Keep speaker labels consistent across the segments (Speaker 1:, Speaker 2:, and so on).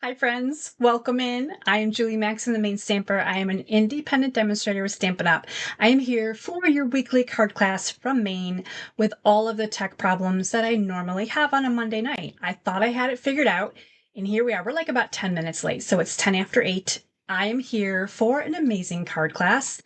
Speaker 1: Hi friends, welcome in. I am Julie Maxon, the Maine Stamper. I am an independent demonstrator with Stampin' Up. I am here for your weekly card class from Maine with all of the tech problems that I normally have on a Monday night. I thought I had it figured out, and here we are. We're like about 10 minutes late, so it's 10 after 8. I am here for an amazing card class.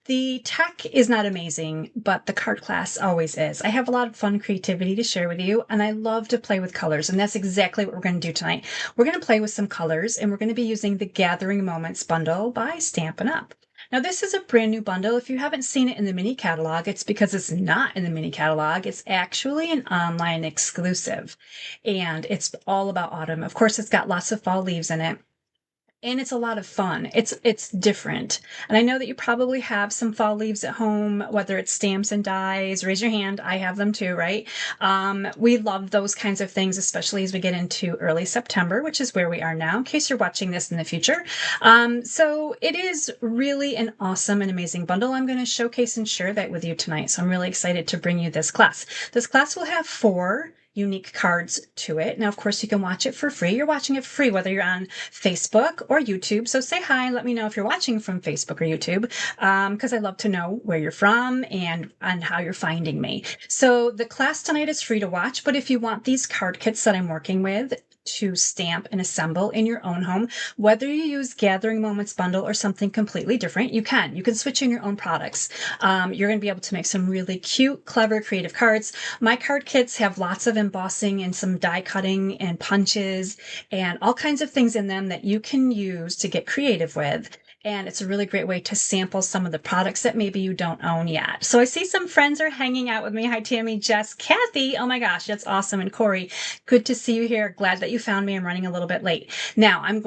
Speaker 1: The tech is not amazing, but the card class always is. I have a lot of fun creativity to share with you, and I love to play with colors, and that's exactly what we're going to do tonight. We're going to play with some colors, and we're going to be using the Gathering Moments bundle by Stampin' Up. Now, this is a brand new bundle. If you haven't seen it in the mini catalog, it's because it's not in the mini catalog. It's actually an online exclusive, and it's all about autumn. Of course, it's got lots of fall leaves in it. And it's a lot of fun. It's different. And I know that you probably have some fall leaves at home, whether it's stamps and dies. Raise your hand. I have them too, right? We love those kinds of things, especially as we get into early September, which is where we are now, in case you're watching this in the future. So it is really an awesome and amazing bundle. I'm going to showcase and share that with you tonight. So I'm really excited to bring you this class. This class will have 4 unique cards to it. Now, of course, you can watch it for free. You're watching it free, whether you're on Facebook or YouTube. So say hi and let me know if you're watching from Facebook or YouTube, because I love to know where you're from and how you're finding me. So the class tonight is free to watch, but if you want these card kits that I'm working with to stamp and assemble in your own home, whether you use Gathering Moments bundle or something completely different, you can switch in your own products. You're going to be able to make some really cute, clever, creative cards. My card kits have lots of embossing and some die cutting and punches and all kinds of things in them that you can use to get creative with. And it's a really great way to sample some of the products that maybe you don't own yet. So I see some friends are hanging out with me. Hi, Tammy, Jess, Kathy. Oh my gosh, that's awesome. And Corey, good to see you here. Glad that you found me. I'm running a little bit late. Now I'm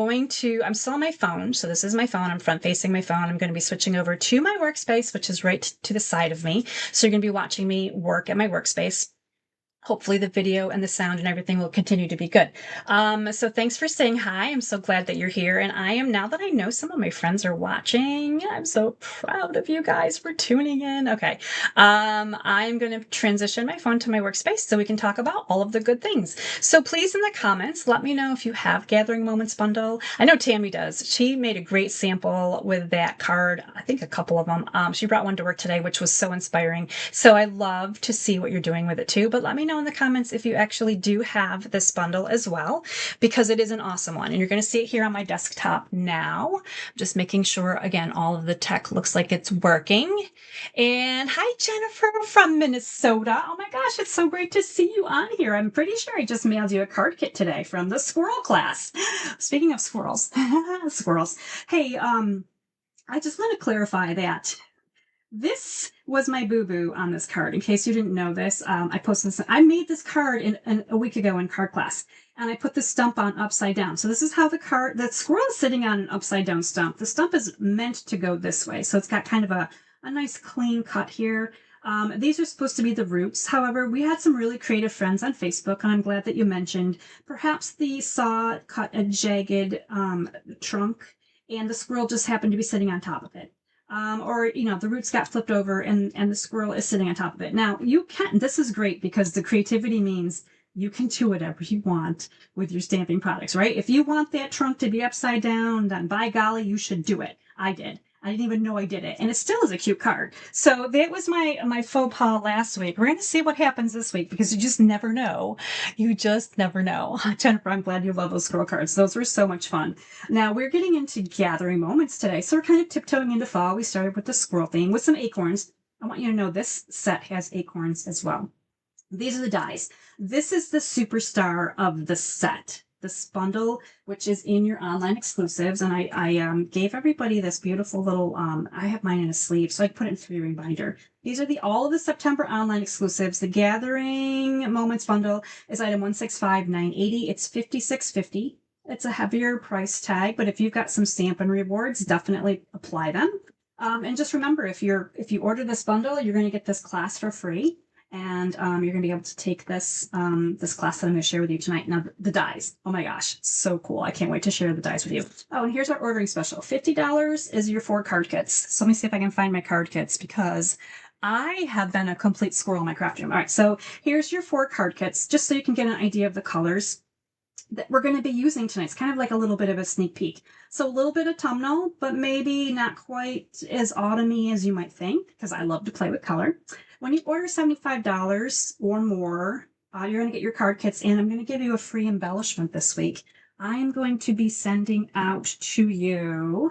Speaker 1: still on my phone. So this is my phone. I'm front facing my phone. I'm going to be switching over to my workspace, which is right to the side of me. So you're going to be watching me work at my workspace. Hopefully the video and the sound and everything will continue to be good. So thanks for saying hi. I'm so glad that you're here. And now that I know some of my friends are watching, I'm so proud of you guys for tuning in. Okay. I'm going to transition my phone to my workspace so we can talk about all of the good things. So please in the comments, let me know if you have Gathering Moments bundle. I know Tammy does. She made a great sample with that card. I think a couple of them. She brought one to work today, which was so inspiring. So I love to see what you're doing with it too, but let me know in the comments if you actually do have this bundle as well, because it is an awesome one. And you're going to see it here on my desktop now. Just making sure, again, all of the tech looks like it's working. And hi, Jennifer from Minnesota. Oh my gosh, it's so great to see you on here. I'm pretty sure I just mailed you a card kit today from the squirrel class. Speaking of squirrels, squirrels. Hey, I just want to clarify that this was my boo-boo on this card. In case you didn't know this, I posted this. I made this card a week ago in card class, and I put the stump on upside down. So this is how the squirrel is sitting on an upside down stump. The stump is meant to go this way, so it's got kind of a nice clean cut here. These are supposed to be the roots. However, we had some really creative friends on Facebook, and I'm glad that you mentioned perhaps the saw cut a jagged trunk, and the squirrel just happened to be sitting on top of it. Or, the roots got flipped over and the squirrel is sitting on top of it. Now, this is great because the creativity means you can do whatever you want with your stamping products, right? If you want that trunk to be upside down, then by golly, you should do it. I did. I didn't even know I did it. And it still is a cute card. So that was my faux pas last week. We're going to see what happens this week because you just never know. You just never know. Jennifer, I'm glad you love those squirrel cards. Those were so much fun. Now we're getting into Gathering Moments today. So we're kind of tiptoeing into fall. We started with the squirrel theme with some acorns. I want you to know this set has acorns as well. These are the dies. This is the superstar of the set. This bundle, which is in your online exclusives, and I gave everybody this beautiful little, I have mine in a sleeve, so I put it in 3-ring binder. These are all of the September online exclusives. The Gathering Moments bundle is item 165980. It's $56.50. It's a heavier price tag, but if you've got some Stampin' rewards, definitely apply them. And just remember, if you order this bundle, you're going to get this class for free. And you're going to be able to take this this class that I'm going to share with you tonight. Now, the dies. Oh my gosh, so cool. I can't wait to share the dies with you. Oh, and here's our ordering special. $50 is your 4 card kits. So let me see if I can find my card kits because I have been a complete squirrel in my craft room. All right, so here's your 4 card kits, just so you can get an idea of the colors. that we're going to be using tonight. It's kind of like a little bit of a sneak peek. So a little bit autumnal, but maybe not quite as autumny as you might think, because I love to play with color. When you order $75 or more, you're going to get your card kits, and I'm going to give you a free embellishment this week. I am going to be sending out to you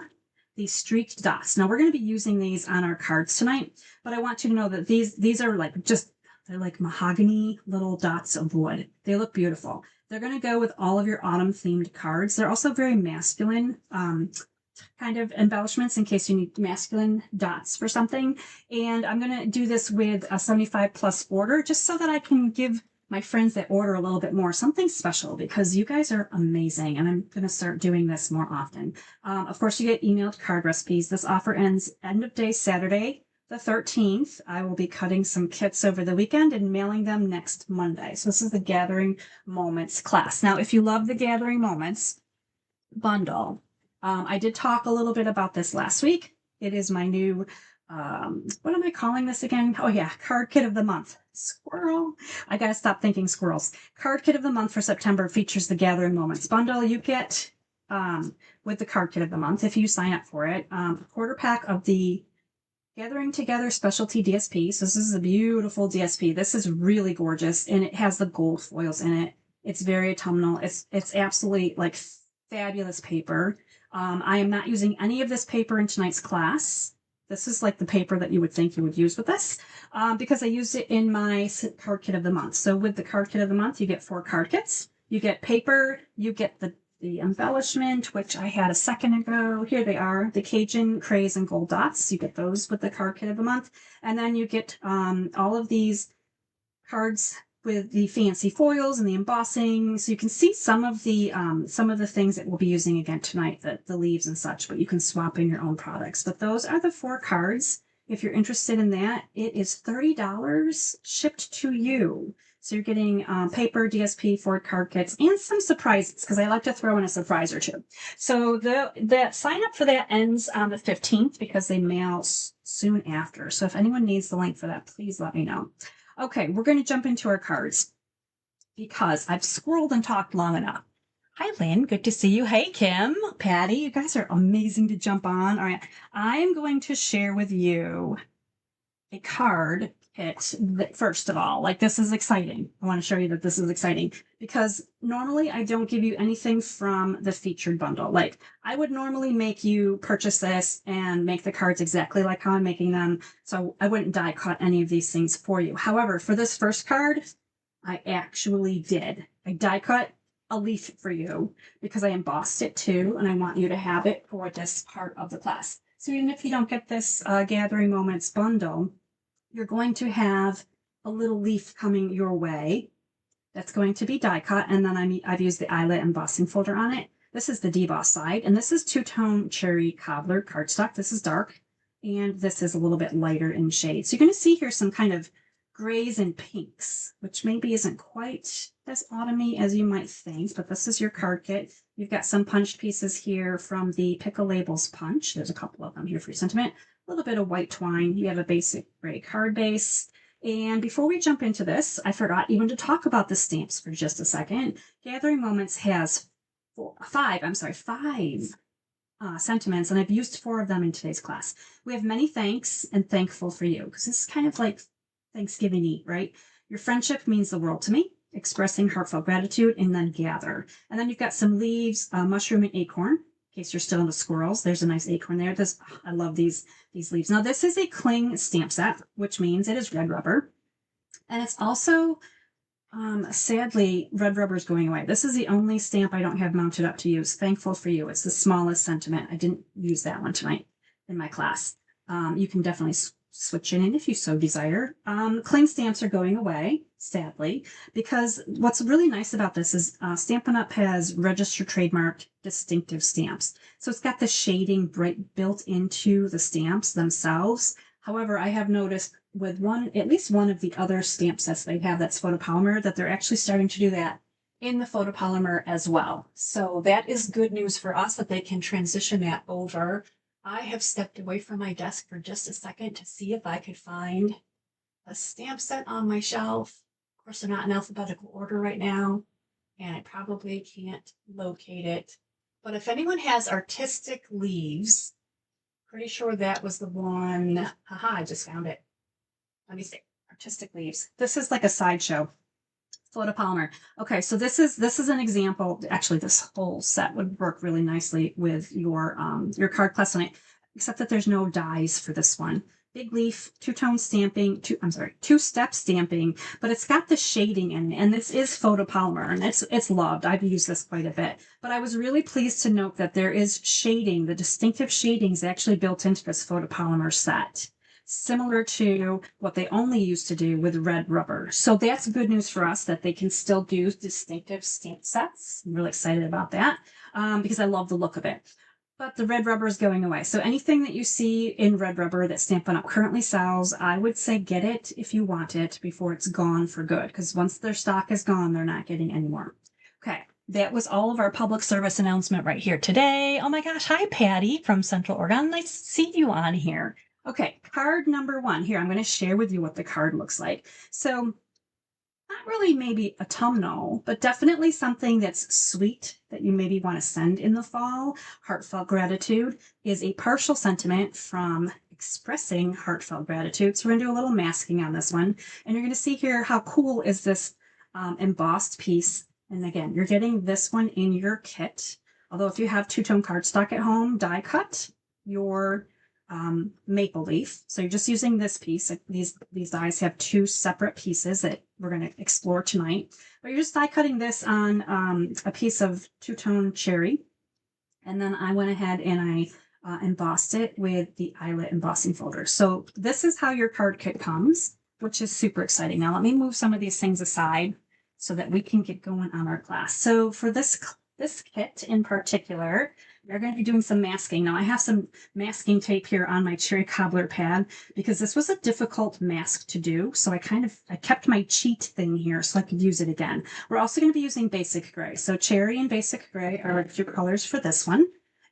Speaker 1: these streaked dots. Now we're going to be using these on our cards tonight, but I want you to know that these are like they're like mahogany little dots of wood. They look beautiful. They're going to go with all of your autumn themed cards. They're also very masculine kind of embellishments in case you need masculine dots for something. And I'm going to do this with a 75 plus order just so that I can give my friends that order a little bit more something special, because you guys are amazing, and I'm going to start doing this more often. Of course, you get emailed card recipes. This offer ends end of day Saturday, the 13th. I will be cutting some kits over the weekend and mailing them next Monday. So this is the Gathering Moments class. Now, if you love the Gathering Moments bundle, I did talk a little bit about this last week. It is my new, what am I calling this again? Oh yeah, card kit of the month. Squirrel. I gotta stop thinking squirrels. Card kit of the month for September features the Gathering Moments bundle. You get, with the card kit of the month, if you sign up for it, a quarter pack of the Gathering Together Specialty DSP. So this is a beautiful DSP. This is really gorgeous, and it has the gold foils in it. It's very autumnal. It's absolutely like fabulous paper. I am not using any of this paper in tonight's class. This is like the paper that you would think you would use with this, because I used it in my card kit of the month. So with the card kit of the month, you get 4 card kits. You get paper, you get the embellishment, which I had a second ago. Here they are, the Cajun Craze and Gold Dots. You get those with the card kit of the month. And then you get all of these cards with the fancy foils and the embossing. So you can see some of the things that we'll be using again tonight, the leaves and such, but you can swap in your own products. But those are the 4 cards. If you're interested in that, it is $30 shipped to you. So you're getting paper, DSP, 4 card kits, and some surprises, because I like to throw in a surprise or two. So the sign up for that ends on the 15th, because they mail soon after. So if anyone needs the link for that, please let me know. Okay, we're going to jump into our cards because I've scrolled and talked long enough. Hi, Lynn. Good to see you. Hey, Kim, Patty. You guys are amazing to jump on. All right. I am going to share with you a card kit that, first of all, like, this is exciting. I want to show you that this is exciting because normally I don't give you anything from the featured bundle. Like, I would normally make you purchase this and make the cards exactly like how I'm making them. So I wouldn't die cut any of these things for you. However, for this first card, I actually did. I die cut a leaf for you because I embossed it too, and I want you to have it for this part of the class. So even if you don't get this Gathering Moments bundle, you're going to have a little leaf coming your way that's going to be die cut, and then I've used the Eyelet embossing folder on it. This is the deboss side, and this is Two-Tone Cherry Cobbler cardstock. This is dark, and this is a little bit lighter in shade. So you're going to see here some kind of grays and pinks, which maybe isn't quite as autumny as you might think, but this is your card kit. You've got some punched pieces here from the Pickle Labels punch. There's a couple of them here for your sentiment. A little bit of white twine. You have a basic gray card base. And before we jump into this, I forgot even to talk about the stamps for just a second. Gathering Moments has five sentiments, and I've used 4 of them in today's class. We have many thanks and thankful for you, because this is kind of like Thanksgiving-y, right? Your friendship means the world to me, expressing heartfelt gratitude, and then gather. And then you've got some leaves, mushroom and acorn. In case you're still into squirrels, there's a nice acorn there. I love these leaves. Now, this is a cling stamp set, which means it is red rubber. And it's also, sadly, red rubber is going away. This is the only stamp I don't have mounted up to use. Thankful for you. It's the smallest sentiment. I didn't use that one tonight in my class. You can definitely switch it in if you so desire. Cling stamps are going away, sadly, because what's really nice about this is Stampin' Up! Has registered trademarked distinctive stamps. So it's got the shading built into the stamps themselves. However, I have noticed with at least one of the other stamp sets they have that's photopolymer, that they're actually starting to do that in the photopolymer as well. So that is good news for us that they can transition that over. I have stepped away from my desk for just a second to see if I could find a stamp set on my shelf. Of course, they're not in alphabetical order right now. and I probably can't locate it. But if anyone has artistic leaves, pretty sure that was the one. Haha, I just found it. Let me see. Artistic leaves. This is like a sideshow. Photopolymer. Okay, so this is an example. Actually, this whole set would work really nicely with your card class on it, except that there's no dies for this one. Big leaf, two-tone stamping, two-step stamping, but it's got the shading in it, and this is photopolymer, and it's loved. I've used this quite a bit. But I was really pleased to note that there is shading, the distinctive shading is actually built into this photopolymer set, similar to what they only used to do with red rubber. So that's good news for us that they can still do distinctive stamp sets. I'm really excited about that because I love the look of it. But the red rubber is going away. So anything that you see in red rubber that Stampin' Up! Currently sells, I would say get it if you want it before it's gone for good. Because once their stock is gone, they're not getting any more. Okay, that was all of our public service announcement right here today. Oh my gosh, hi Patty from Central Oregon. Nice to see you on here. Okay, card number 1. Here, I'm going to share with you what the card looks like. So, not really maybe a thumbnail, but definitely something that's sweet that you maybe want to send in the fall. Heartfelt gratitude is a partial sentiment from expressing heartfelt gratitude. So we're going to do a little masking on this one. And you're going to see here how cool is this embossed piece. And again, you're getting this one in your kit. Although if you have two-tone cardstock at home, die cut your maple leaf. So you're just using this piece. These dies have 2 separate pieces that we're going to explore tonight. But you're just die cutting this on a piece of two-tone cherry. And then I went ahead and I embossed it with the Eyelet embossing folder. So this is how your card kit comes, which is super exciting. Now let me move some of these things aside so that we can get going on our class. So for this kit in particular, we're going to be doing some masking. Now I have some masking tape here on my cherry cobbler pad because this was a difficult mask to do. So I kept my cheat thing here so I could use it again. We're also going to be using basic gray. So cherry and basic gray are 2 colors for this one.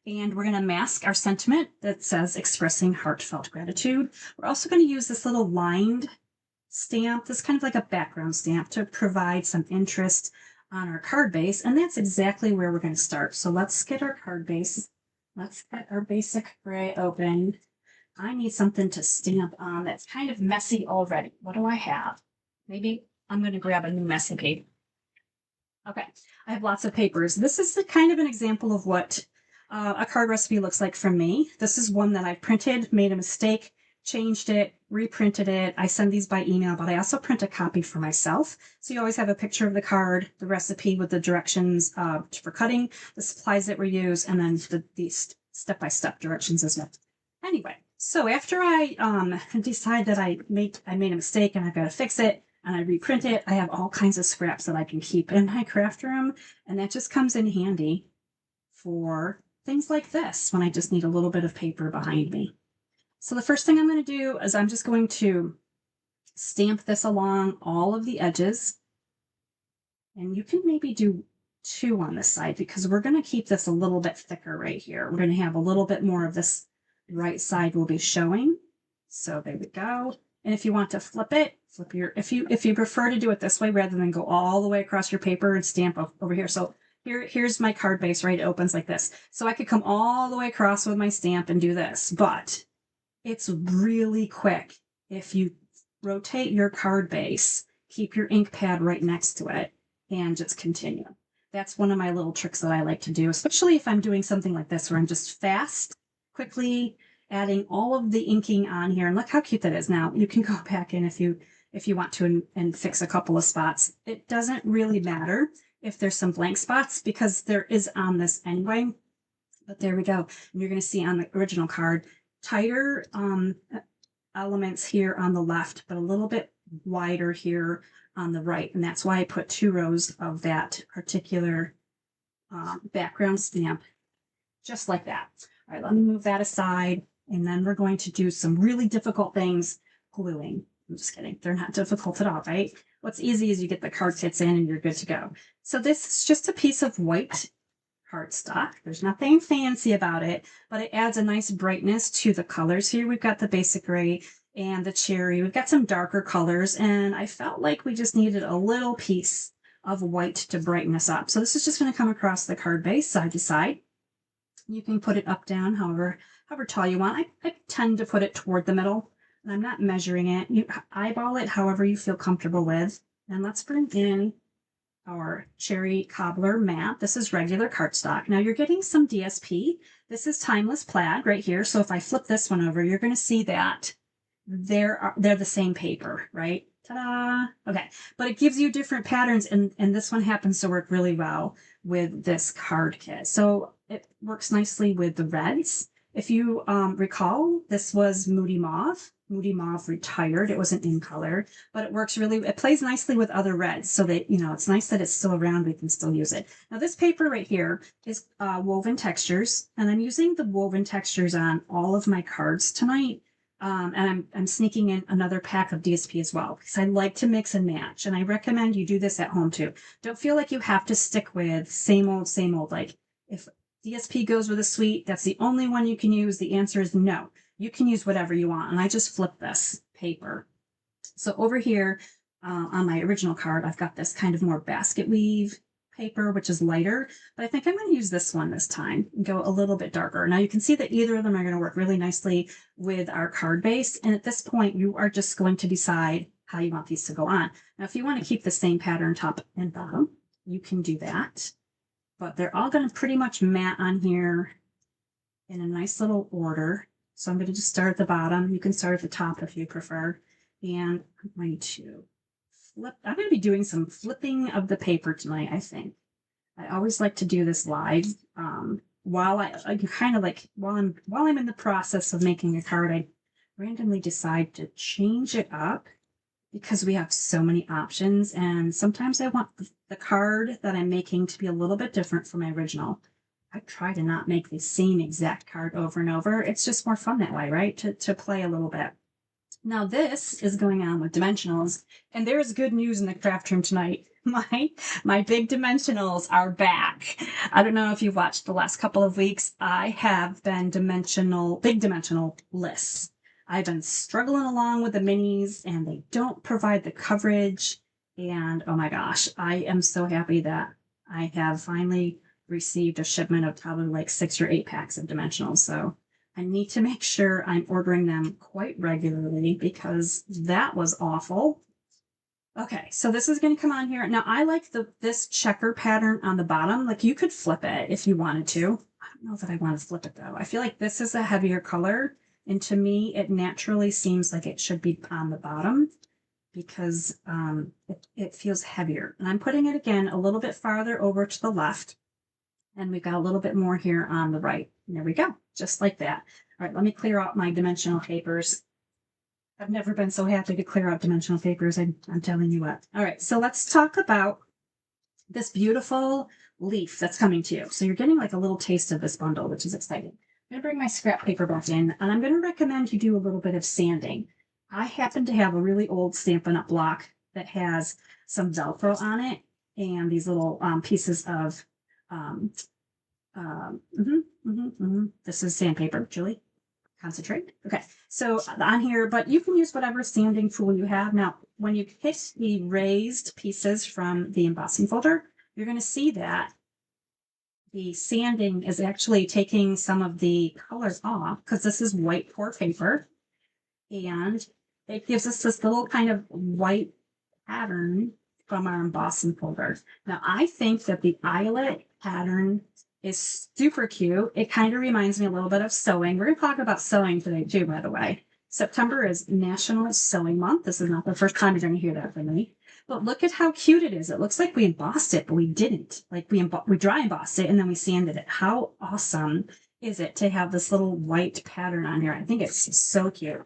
Speaker 1: And we're going to mask our sentiment that says expressing heartfelt gratitude. We're also going to use this little lined stamp, this kind of like a background stamp to provide some interest on our card base, and that's exactly where we're going to start. So let's get our card base. Let's get our basic gray open. I need something to stamp on that's kind of messy already. What do I have? Maybe I'm going to grab a new messy paper. Okay, I have lots of papers. This is the kind of an example of what a card recipe looks like from me. This is one that I printed, made a mistake, changed it, reprinted it. I send these by email, but I also print a copy for myself. So you always have a picture of the card, the recipe with the directions for cutting, the supplies that we use, and then the step-by-step directions as well. Anyway, so after I decide that I made a mistake and I've got to fix it, and I reprint it, I have all kinds of scraps that I can keep in my craft room, and that just comes in handy for things like this when I just need a little bit of paper behind me. So the first thing I'm going to do is I'm just going to stamp this along all of the edges. And you can maybe do 2 on this side because we're going to keep this a little bit thicker right here. We're going to have a little bit more of this right side will be showing. So there we go. And if you want to flip it, if you prefer to do it this way rather than go all the way across your paper and stamp over here. So here's my card base, right? It opens like this. So I could come all the way across with my stamp and do this, but it's really quick if you rotate your card base, keep your ink pad right next to it, and just continue. That's one of my little tricks that I like to do, especially if I'm doing something like this where I'm just quickly adding all of the inking on here. And look how cute that is. Now you can go back in if you want to and fix a couple of spots. It doesn't really matter if there's some blank spots because there is on this anyway. But there we go. And you're going to see on the original card, tighter elements here on the left, but a little bit wider here on the right. And that's why I put 2 rows of that particular background stamp, just like that. All right, let me move that aside. And then we're going to do some really difficult things, gluing. I'm just kidding. They're not difficult at all, right? What's easy is you get the card kits in and you're good to go. So this is just a piece of white cardstock. There's nothing fancy about it, but it adds a nice brightness to the colors here. We've got the basic gray and the cherry. We've got some darker colors, and I felt like we just needed a little piece of white to brighten us up. So this is just going to come across the card base side to side. You can put it up, down, however tall you want. I tend to put it toward the middle, and I'm not measuring it. You eyeball it however you feel comfortable with. And let's bring in our cherry cobbler mat. This is regular cardstock. Now you're getting some DSP. This is timeless plaid right here. So if I flip this one over, you're going to see that they're the same paper, right? Ta-da! Okay, but it gives you different patterns, and this one happens to work really well with this card kit. So it works nicely with the reds. If you recall, this was Moody Mauve. Moody Mauve retired. It wasn't in color, but it plays nicely with other reds, so that, it's nice that it's still around. We can still use it. Now this paper right here is woven textures, and I'm using the woven textures on all of my cards tonight. And I'm sneaking in another pack of DSP as well, because I like to mix and match, and I recommend you do this at home too. Don't feel like you have to stick with same old, same old. Like if DSP goes with a suite, that's the only one you can use. The answer is no. You can use whatever you want. And I just flip this paper. So over here on my original card, I've got this kind of more basket weave paper, which is lighter, but I think I'm going to use this one this time and go a little bit darker. Now you can see that either of them are going to work really nicely with our card base. And at this point, you are just going to decide how you want these to go on. Now, if you want to keep the same pattern top and bottom, you can do that, but they're all going to pretty much mat on here in a nice little order. So I'm going to just start at the bottom. You can start at the top if you prefer. And I'm going to I'm going to be doing some flipping of the paper tonight, I think. I always like to do this live. While I kind of like, while I'm in the process of making a card, I randomly decide to change it up because we have so many options. And sometimes I want the card that I'm making to be a little bit different from my original. I try to not make the same exact card over and over. It's just more fun that way, right? To play a little bit. Now this is going on with dimensionals, and there's good news in the craft room tonight. My big dimensionals are back. I don't know if you've watched the last couple of weeks. I have been big dimensional lists. I've been struggling along with the minis, and they don't provide the coverage. And oh my gosh, I am so happy that I have finally received a shipment of probably like 6 or 8 packs of dimensionals. So I need to make sure I'm ordering them quite regularly because that was awful. Okay, so this is going to come on here. Now, I like this checker pattern on the bottom. Like, you could flip it if you wanted to. I don't know that I want to flip it, though. I feel like this is a heavier color, and to me, it naturally seems like it should be on the bottom because it feels heavier. And I'm putting it, again, a little bit farther over to the left, and we've got a little bit more here on the right. And there we go, just like that. All right, let me clear out my dimensional papers. I've never been so happy to clear out dimensional papers, I'm telling you what. All right, so let's talk about this beautiful leaf that's coming to you. So you're getting like a little taste of this bundle, which is exciting. I'm going to bring my scrap paper back in, and I'm going to recommend you do a little bit of sanding. I happen to have a really old Stampin' Up block that has some Velcro on it and these little pieces of this is sandpaper, Julie. Concentrate. Okay, so on here, but you can use whatever sanding tool you have. Now, when you hit the raised pieces from the embossing folder, you're going to see that the sanding is actually taking some of the colors off because this is white pour paper, and it gives us this little kind of white pattern from our embossing folder. Now, I think that the Eyelet pattern is super cute. It kind of reminds me a little bit of sewing. We're going to talk about sewing today too, by the way. September is National Sewing Month. This is not the first time you're going to hear that from me. But look at how cute it is. It looks like we embossed it, but we didn't. Like we dry embossed it and then we sanded it. How awesome is it to have this little white pattern on here? I think it's so cute.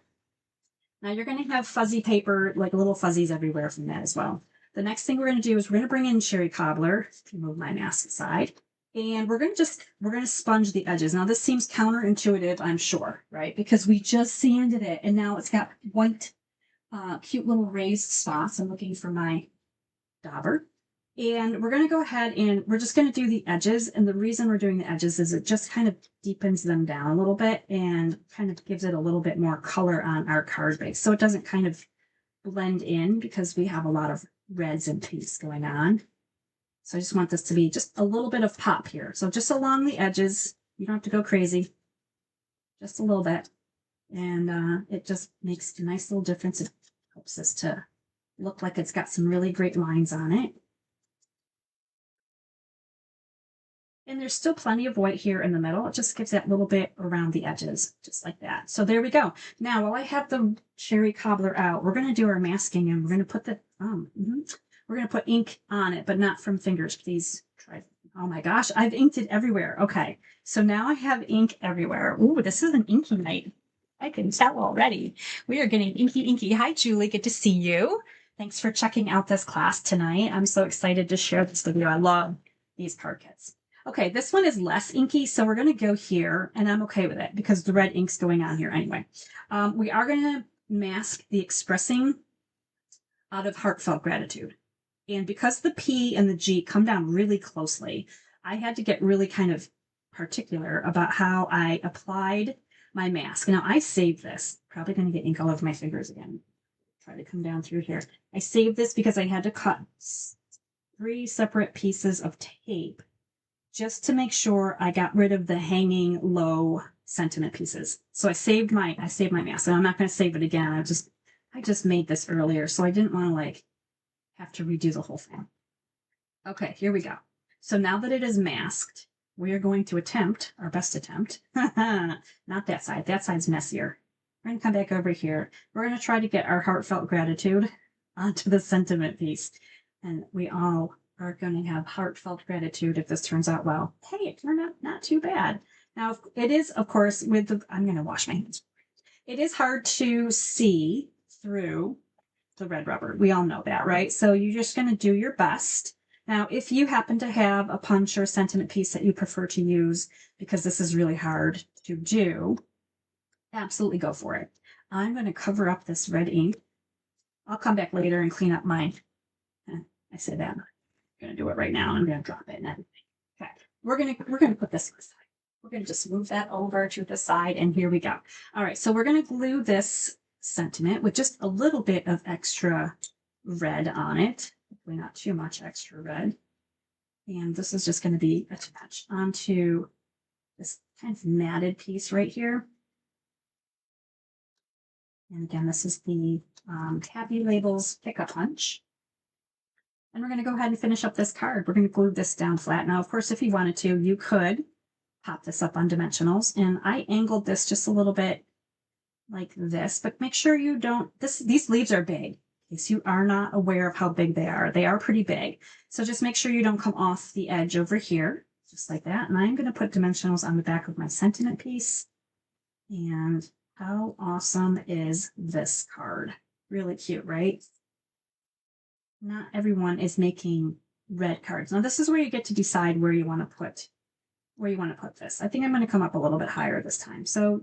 Speaker 1: Now you're going to have fuzzy paper, like little fuzzies everywhere from that as well. The next thing we're going to do is we're going to bring in cherry cobbler. If you move my mask aside. And we're going to sponge the edges. Now this seems counterintuitive, I'm sure, right? Because we just sanded it and now it's got white, cute little raised spots. I'm looking for my dauber. And we're going to go ahead and we're just going to do the edges. And the reason we're doing the edges is it just kind of deepens them down a little bit and kind of gives it a little bit more color on our card base. So it doesn't kind of blend in because we have a lot of reds and pinks going on. So I just want this to be just a little bit of pop here. So just along the edges, you don't have to go crazy, just a little bit. And it just makes a nice little difference. It helps this to look like it's got some really great lines on it. And there's still plenty of white here in the middle. It just gives that little bit around the edges, just like that. So there we go. Now, while I have the cherry cobbler out, we're going to do our masking, and we're going to put the we're going to put ink on it, but not from fingers. Please try. Oh my gosh, I've inked it everywhere. Okay, so now I have ink everywhere. Ooh, this is an inky night. I can tell already. We are getting inky, inky. Hi, Julie. Good to see you. Thanks for checking out this class tonight. I'm so excited to share this with you. I love these card kits. Okay, this one is less inky, so we're going to go here, and I'm okay with it because the red ink's going on here anyway. We are going to mask the expressing out of heartfelt gratitude. And because the P and the G come down really closely, I had to get really kind of particular about how I applied my mask. Now, I saved this. Probably going to get ink all over my fingers again. Try to come down through here. I saved this because I had to cut 3 separate pieces of tape just to make sure I got rid of the hanging low sentiment pieces. So I saved my mask, and I'm not going to save it again. I just made this earlier, so I didn't want to like have to redo the whole thing. Okay, here we go. So now that it is masked, we are going to attempt our best attempt. Not that side. That side's messier. We're going to come back over here. We're going to try to get our heartfelt gratitude onto the sentiment piece, and we all are going to have heartfelt gratitude if this turns out well. Hey, it turned out not too bad. Now, it is, of course, I'm going to wash my hands. It is hard to see through the red rubber. We all know that, right? So you're just going to do your best. Now, if you happen to have a punch or a sentiment piece that you prefer to use, because this is really hard to do, absolutely go for it. I'm going to cover up this red ink. I'll come back later and clean up mine. I said that. I'm going to do it right now. I'm going to drop it and everything. Okay. We're going to put this aside. We're going to just move that over to the side, and here we go. All right. So we're going to glue this sentiment with just a little bit of extra red on it. Hopefully not too much extra red. And this is just going to be attached onto this kind of matted piece right here. And again, this is the Happy Labels Pick-a Punch. And we're going to go ahead and finish up this card. We're going to glue this down flat. Now, of course, if you wanted to, you could pop this up on dimensionals. And I angled this just a little bit like this, but make sure you don't, these leaves are big. In case you are not aware of how big they are pretty big. So just make sure you don't come off the edge over here, just like that. And I'm going to put dimensionals on the back of my sentiment piece. And how awesome is this card? Really cute, right? Not everyone is making red cards. Now this is where you get to decide where you want to put this. I think I'm going to come up a little bit higher this time. So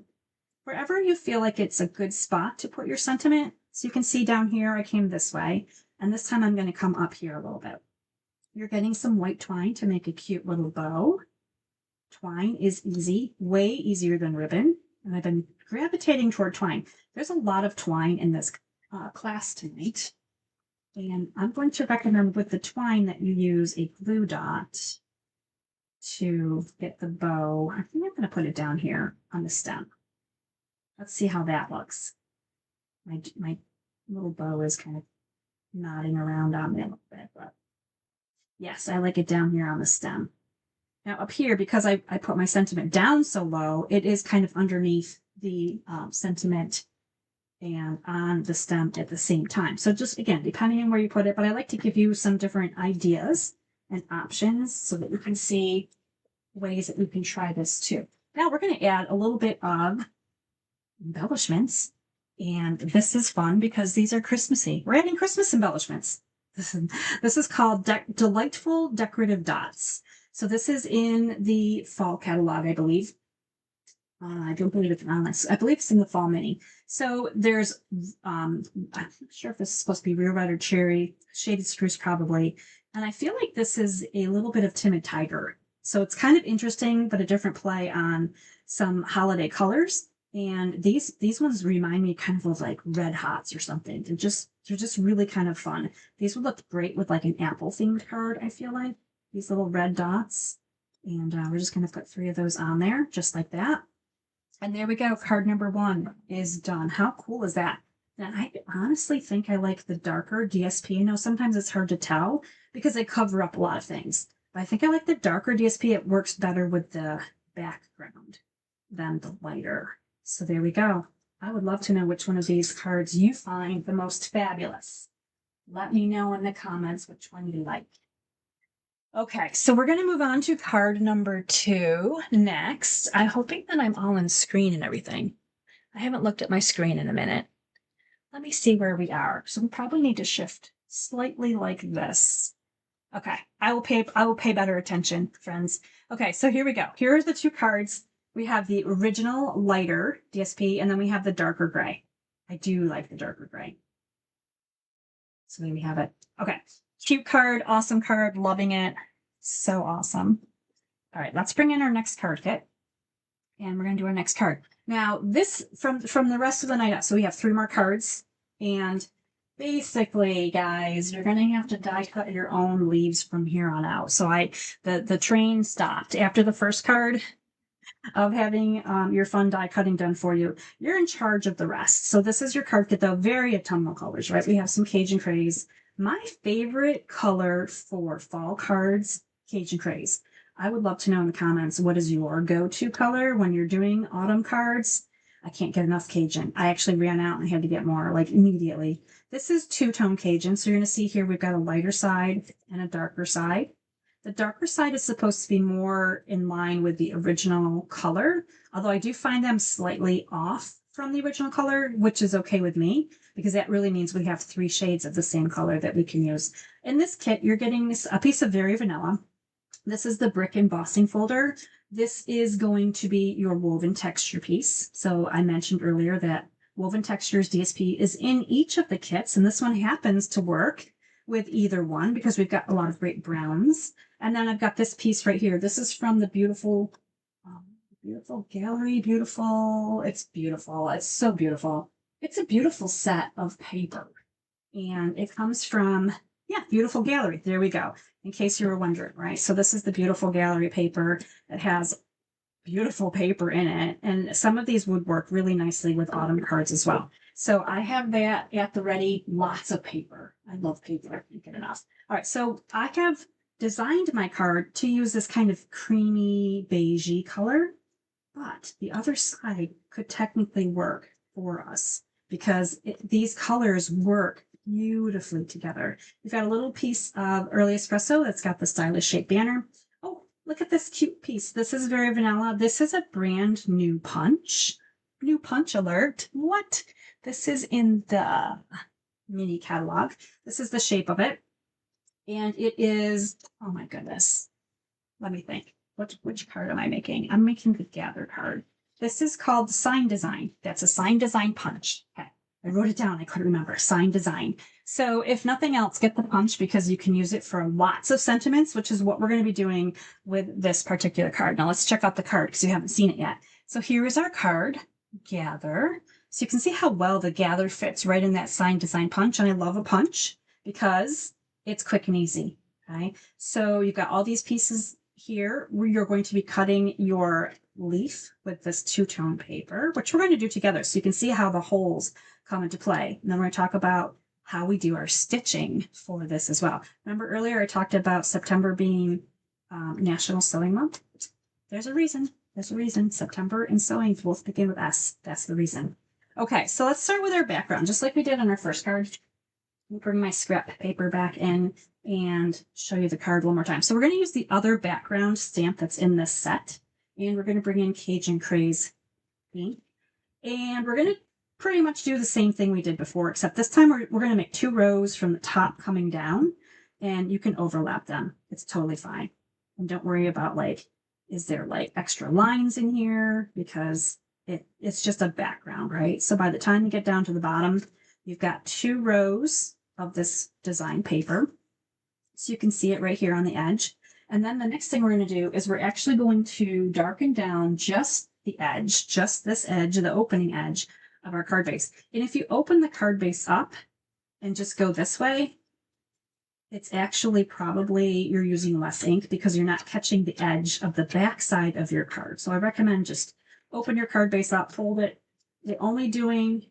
Speaker 1: wherever you feel like it's a good spot to put your sentiment. So you can see down here, I came this way, and this time I'm going to come up here a little bit. You're getting some white twine to make a cute little bow. Twine is easy, way easier than ribbon. And I've been gravitating toward twine. There's a lot of twine in this class tonight. And I'm going to recommend with the twine that you use a glue dot to get the bow. I think I'm going to put it down here on the stem. Let's see how that looks. My little bow is kind of nodding around on me a little bit, but yes, I like it down here on the stem. Now up here, because I put my sentiment down so low, it is kind of underneath the sentiment and on the stem at the same time. So just, again, depending on where you put it, but I like to give you some different ideas and options so that you can see ways that you can try this too. Now we're going to add a little bit of embellishments, and this is fun because these are Christmassy. We're adding Christmas embellishments. This is called Delightful Decorative Dots. So this is in the fall catalog, I believe. I don't believe it's on this. I believe it's in the fall mini. So there's, I'm not sure if this is supposed to be real red or cherry, shaded spruce probably. And I feel like this is a little bit of timid tiger. So it's kind of interesting, but a different play on some holiday colors. And these ones remind me kind of like Red Hots or something. They're just really kind of fun. These would look great with like an apple themed card, I feel like. these little red dots. And we're just going to put 3 of those on there, just like that. And there we go. Card number 1 is done. How cool is that? And I honestly think I like the darker DSP. I know sometimes it's hard to tell because they cover up a lot of things. But I think I like the darker DSP. It works better with the background than the lighter. So there we go. I would love to know which one of these cards you find the most fabulous. Let me know in the comments which one you like. Okay, so we're going to move on to card number 2 next. I'm hoping that I'm all in screen and everything. I haven't looked at my screen in a minute. Let me see where we are. So we probably need to shift slightly like this. Okay, I will pay better attention, friends. Okay, so here we go. Here are the 2 cards. We have the original lighter DSP, and then we have the darker gray. I do like the darker gray. So there we have it. Okay. Cute card, awesome card, loving it. So awesome. All right, let's bring in our next card kit. And we're going to do our next card. Now, this from the rest of the night up. So we have 3 more cards. And basically, guys, you're going to have to die cut your own leaves from here on out. So the train stopped after the first card of having your fun die cutting done for you. You're in charge of the rest. So this is your card kit, though. Very autumnal colors, right? We have some Cajun Craze. My favorite color for fall cards, Cajun Craze. I would love to know in the comments, what is your go-to color when you're doing autumn cards? I can't get enough Cajun. I actually ran out and I had to get more, like immediately. This is two-tone Cajun. So you're going to see here we've got a lighter side and a darker side. The darker side is supposed to be more in line with the original color, although I do find them slightly off from the original color, which is okay with me, because that really means we have 3 shades of the same color that we can use. In this kit, you're getting a piece of Very Vanilla. This is the brick embossing folder. This is going to be your woven texture piece. So I mentioned earlier that Woven Textures DSP is in each of the kits, and this one happens to work with either one because we've got a lot of great browns. And then I've got this piece right here. This is from the beautiful gallery. Beautiful. It's beautiful. It's so beautiful. It's a beautiful set of paper. And it comes from, Beautiful Gallery. There we go. In case you were wondering, right? So this is the Beautiful Gallery paper. It has beautiful paper in it. And some of these would work really nicely with autumn cards as well. So I have that at the ready. Lots of paper. I love paper. I can't get enough. All right. So I have designed my card to use this kind of creamy beigey color, but the other side could technically work for us because these colors work beautifully together. We've got a little piece of early espresso that's got the stylish shaped banner. Oh, look at this cute piece. This is Very Vanilla. This is a brand new punch. New punch alert. What? This is in the mini catalog. This is the shape of it. And it is, oh my goodness. Let me think. Which card am I making? I'm making the Gather card. This is called Sign Design. That's a Sign Design punch. Okay. I wrote it down. I couldn't remember. Sign Design. So if nothing else, get the punch because you can use it for lots of sentiments, which is what we're going to be doing with this particular card. Now let's check out the card because you haven't seen it yet. So here is our card, Gather. So you can see how well the Gather fits right in that Sign Design punch. And I love a punch because it's quick and easy. Okay. So you've got all these pieces here where you're going to be cutting your leaf with this two-tone paper, which we're going to do together so you can see how the holes come into play. And then we're going to talk about how we do our stitching for this as well. Remember earlier I talked about September being National Sewing Month? There's a reason. There's a reason. September and sewing both begin with S. That's the reason. Okay, so let's start with our background, just like we did on our first card. I'll bring my scrap paper back in and show you the card one more time. So we're going to use the other background stamp that's in this set. And we're going to bring in Cajun Craze ink. And we're going to pretty much do the same thing we did before, except this time we're going to make 2 rows from the top coming down. And you can overlap them. It's totally fine. And don't worry about is there extra lines in here? Because it's just a background, right? So by the time you get down to the bottom, you've got 2 rows of this design paper. So you can see it right here on the edge. And then the next thing we're going to do is we're actually going to darken down just the edge, just this edge, the opening edge of our card base. And if you open the card base up and just go this way, it's actually probably you're using less ink because you're not catching the edge of the back side of your card. So I recommend just open your card base up, fold it. You're only doing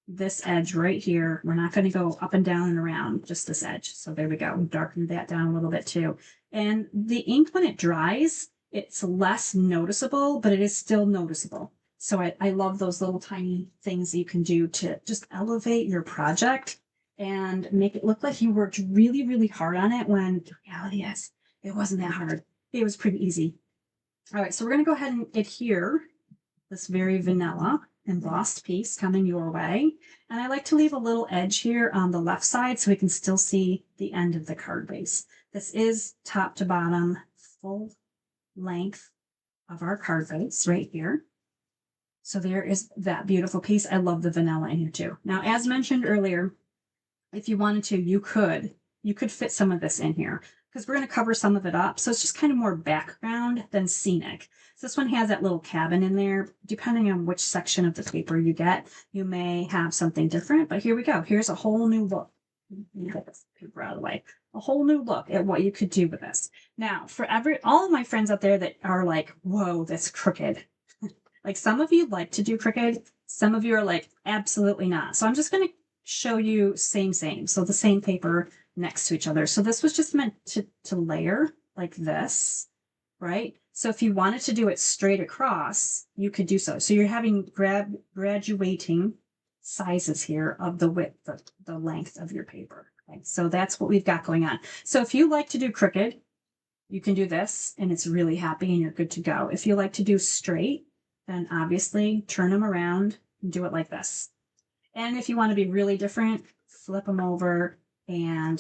Speaker 1: this edge right here. We're not going to go up and down and around, just this edge. So there we go. We darkened that down a little bit too. And the ink, when it dries, it's less noticeable, but it is still noticeable. So I love those little tiny things that you can do to just elevate your project and make it look like you worked really, really hard on it, when the reality is it wasn't that hard. It was pretty easy. All right, so we're going to go ahead and adhere this very vanilla embossed piece coming your way. And I like to leave a little edge here on the left side so we can still see the end of the card base. This is top to bottom, full length of our card base right here. So there is that beautiful piece. I love the vanilla in here too. Now, as mentioned earlier, if you wanted to, you could fit some of this in here because we're going to cover some of it up. So it's just kind of more background than scenic. So this one has that little cabin in there. Depending on which section of the paper you get, you may have something different, but here we go. Here's a whole new look. Get this paper out of the way. A whole new look at what you could do with this. Now, for all of my friends out there that are like, whoa, that's crooked. Like, some of you like to do crooked. Some of you are like, absolutely not. So I'm just going to show you same. So the same paper next to each other. So this was just meant to layer like this, right? So if you wanted to do it straight across, you could do so. So you're having graduating sizes here of the width, the length of your paper. Okay? So that's what we've got going on. So if you like to do crooked, you can do this and it's really happy and you're good to go. If you like to do straight, then obviously turn them around and do it like this. And if you want to be really different, flip them over and,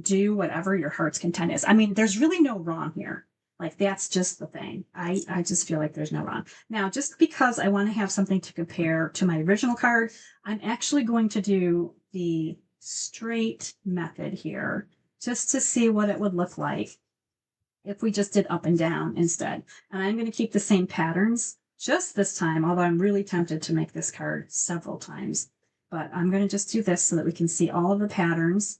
Speaker 1: do whatever your heart's content is. I mean, there's really no wrong here. Like, that's just the thing. I just feel like there's no wrong. Now, just because I want to have something to compare to my original card, I'm actually going to do the straight method here just to see what it would look like if we just did up and down instead. And I'm going to keep the same patterns just this time, although I'm really tempted to make this card several times. But I'm going to just do this so that we can see all of the patterns.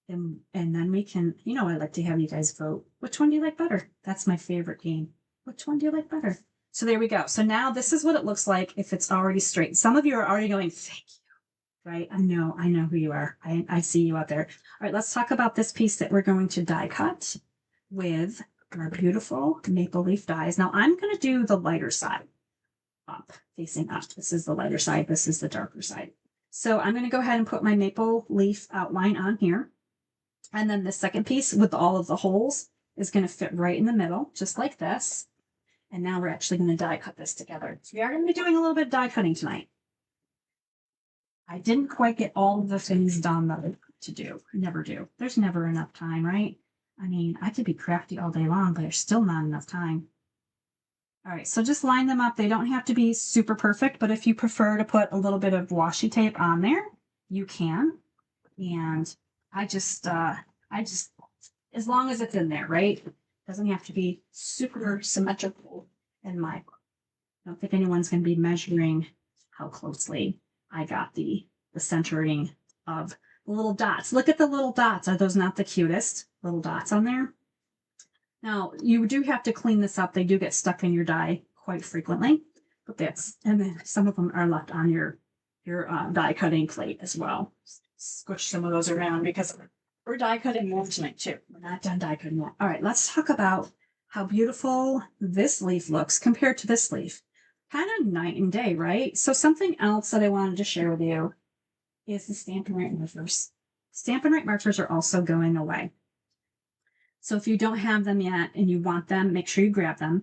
Speaker 1: And then we can, I'd like to have you guys vote. Which one do you like better? That's my favorite game. Which one do you like better? So there we go. So now this is what it looks like if it's already straight. Some of you are already going, thank you, right? I know who you are. I see you out there. All right, let's talk about this piece that we're going to die cut with our beautiful maple leaf dies. Now I'm going to do the lighter side up, facing up. This is the lighter side. This is the darker side. So I'm going to go ahead and put my maple leaf outline on here. And then the second piece with all of the holes is going to fit right in the middle, just like this. And now we're actually going to die cut this together. So we are going to be doing a little bit of die cutting tonight. I didn't quite get all of the things done that I to do. I never do. There's never enough time, right? I mean, I could be crafty all day long, but there's still not enough time. All right, so just line them up. They don't have to be super perfect, but if you prefer to put a little bit of washi tape on there, you can. And I just, as long as it's in there, right? It doesn't have to be super symmetrical in my book. I don't think anyone's going to be measuring how closely I got the centering of the little dots. Look at the little dots. Are those not the cutest little dots on there? Now, you do have to clean this up. They do get stuck in your die quite frequently, but and then some of them are left on your die cutting plate as well. Squish some of those around because we're die cutting more tonight too. We're not done die cutting yet. All right, let's talk about how beautiful this leaf looks compared to this leaf. Kind of night and day, right? So something else that I wanted to share with you is the Stampin' Write Markers. Stampin' Write Markers are also going away. So if you don't have them yet and you want them, make sure you grab them.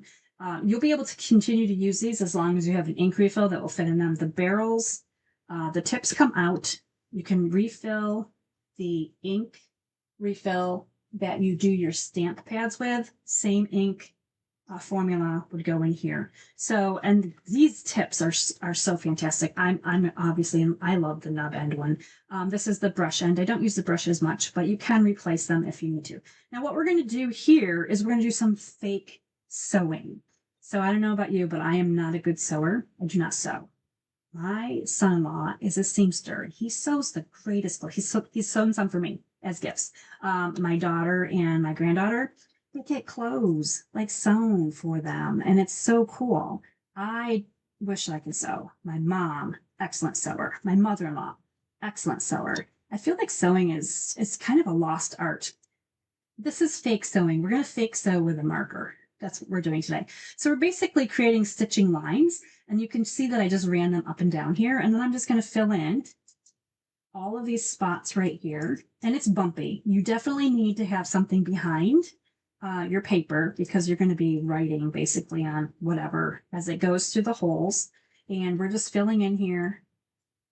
Speaker 1: You'll be able to continue to use these as long as you have an ink refill that will fit in them. The barrels, the tips come out. You can refill the ink refill that you do your stamp pads with. Same ink formula would go in here. So, and these tips are so fantastic. I'm obviously, I love the nub end one. This is the brush end. I don't use the brush as much, but you can replace them if you need to. Now, what we're going to do here is we're going to do some fake sewing. So I don't know about you, but I am not a good sewer. I do not sew. My son-in-law is a seamster. He sews the greatest. He's sewn some for me. as gifts. My daughter and my granddaughter, they get clothes like sewn for them, and it's so cool. I wish I could sew. My mom, excellent sewer. My mother-in-law, excellent sewer. I feel like sewing is kind of a lost art. This is fake sewing. We're going to fake sew with a marker. That's what we're doing today. So we're basically creating stitching lines, and you can see that I just ran them up and down here, and then I'm just going to fill in all of these spots right here, and it's bumpy. You definitely need to have something behind your paper because you're going to be writing basically on whatever as it goes through the holes, and we're just filling in here,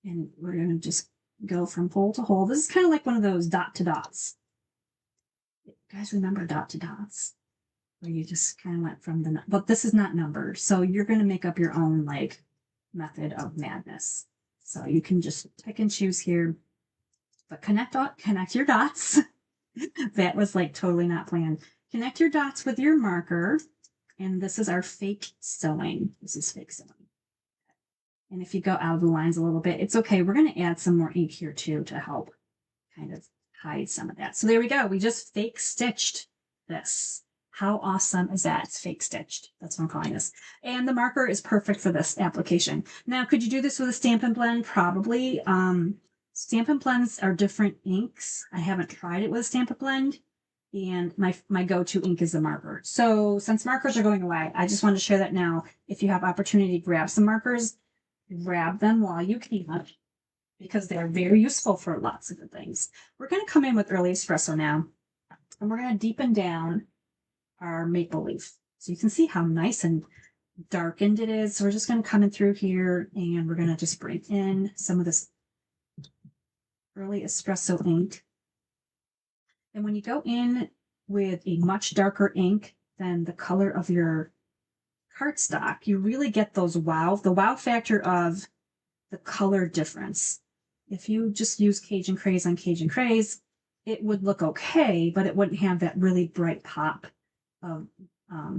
Speaker 1: and we're going to just go from hole to hole. This is kind of like one of those dot to dots. You guys remember dot to dots? Where you just kind of went from the, but this is not numbered. So you're going to make up your own like method of madness. So you can just pick and choose here, but connect your dots. That was like totally not planned. Connect your dots with your marker. And this is our fake sewing. This is fake sewing. And if you go out of the lines a little bit, it's okay. We're going to add some more ink here too to help kind of hide some of that. So there we go. We just fake stitched this. How awesome is that? It's fake stitched. That's what I'm calling this. And the marker is perfect for this application. Now, could you do this with a Stampin' Blend? Probably. Stampin' Blends are different inks. I haven't tried it with a Stampin' Blend. And my go-to ink is the marker. So since markers are going away, I just wanted to share that now. If you have opportunity to grab some markers, grab them while you can, because they're very useful for lots of good things. We're going to come in with Early Espresso now, and we're going to deepen down our maple leaf. So you can see how nice and darkened it is. So we're just going to come in through here, and we're going to just bring in some of this Early Espresso ink. And when you go in with a much darker ink than the color of your cardstock, you really get the wow factor of the color difference. If you just use Cajun Craze on Cajun Craze, it would look okay, but it wouldn't have that really bright pop of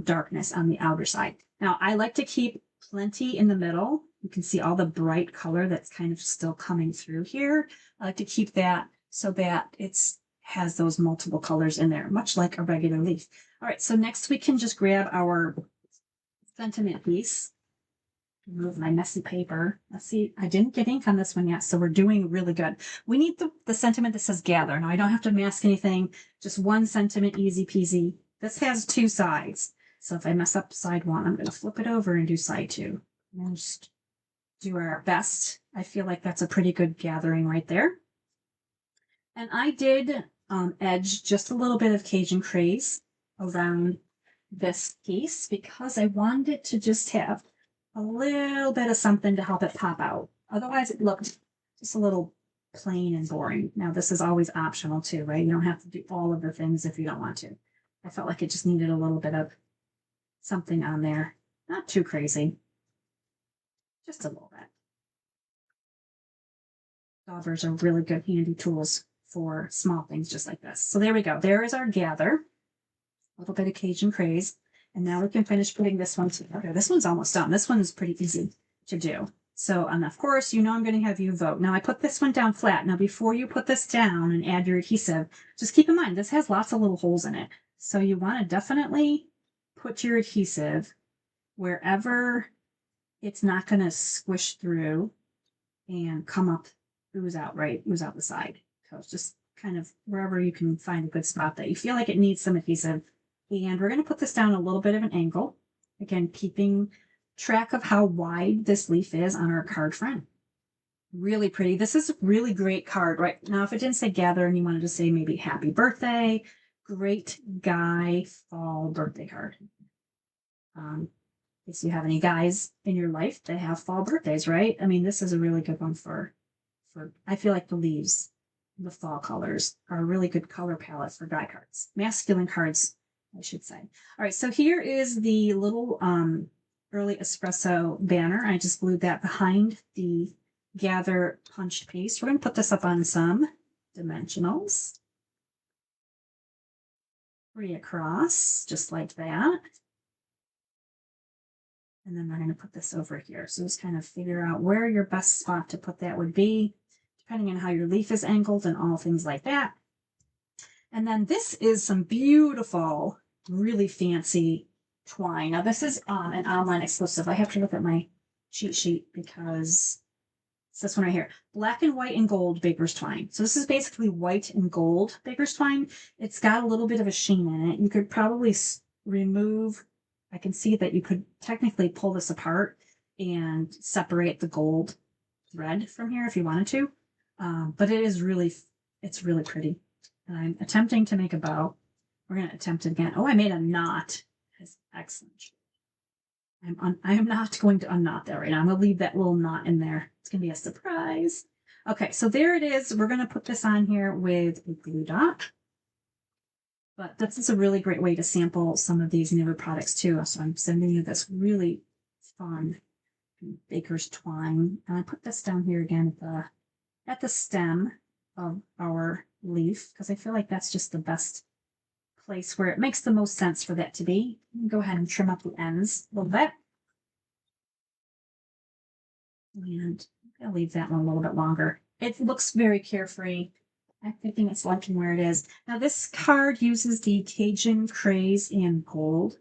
Speaker 1: darkness on the outer side. Now, I like to keep plenty in the middle. You can see all the bright color that's kind of still coming through here. I like to keep that so that it has those multiple colors in there, much like a regular leaf. All right, so next we can just grab our sentiment piece. Remove my messy paper. Let's see, I didn't get ink on this one yet, so we're doing really good. We need the sentiment that says gather. Now, I don't have to mask anything, just one sentiment, easy peasy. This has two sides. So if I mess up side one, I'm going to flip it over and do side two. And just do our best. I feel like that's a pretty good gathering right there. And I did edge just a little bit of Cajun Craze around this piece because I wanted it to just have a little bit of something to help it pop out. Otherwise, it looked just a little plain and boring. Now, this is always optional too, right? You don't have to do all of the things if you don't want to. I felt like it just needed a little bit of something on there. Not too crazy. Just a little bit. Daubers are really good, handy tools for small things just like this. So there we go. There is our gather. A little bit of Cajun Craze. And now we can finish putting this one together. This one's almost done. This one is pretty easy to do. So, and of course, you know I'm going to have you vote. Now, I put this one down flat. Now, before you put this down and add your adhesive, just keep in mind, this has lots of little holes in it. So you want to definitely put your adhesive wherever it's not going to squish through and come up, ooze out the side. So it's just kind of wherever you can find a good spot that you feel like it needs some adhesive. And we're going to put this down a little bit of an angle. Again, keeping track of how wide this leaf is on our card front. Really pretty. This is a really great card. Right now, if it didn't say gather and you wanted to say maybe happy birthday, great guy fall birthday card. If you have any guys in your life that have fall birthdays, right? I mean, this is a really good one for I feel like the leaves, the fall colors are a really good color palette for guy cards. Masculine cards, I should say. All right, so here is the little Early Espresso banner. I just glued that behind the gather punched piece. We're going to put this up on some dimensionals. 3 across, just like that. And then we're going to put this over here. So just kind of figure out where your best spot to put that would be, depending on how your leaf is angled and all things like that. And then this is some beautiful, really fancy twine. Now this is an online exclusive. I have to look at my cheat sheet because it's this one right here. Black and white and gold baker's twine. So this is basically white and gold baker's twine. It's got a little bit of a sheen in it. You could probably remove, I can see that you could technically pull this apart and separate the gold thread from here if you wanted to. But it's really pretty. And I'm attempting to make a bow. We're going to attempt it again. Oh, I made a knot. That's excellent. I am not going to unknot that right now. I'm going to leave that little knot in there. It's going to be a surprise. Okay, so there it is. We're going to put this on here with a glue dot. But this is a really great way to sample some of these newer products too. So I'm sending you this really fun baker's twine. And I put this down here again at the stem of our leaf because I feel like that's just the best place where it makes the most sense for that to be. Go ahead and trim up the ends a little bit. And I'll leave that one a little bit longer. It looks very carefree. I'm thinking it's liking where it is. Now this card uses the Cajun Craze and Gold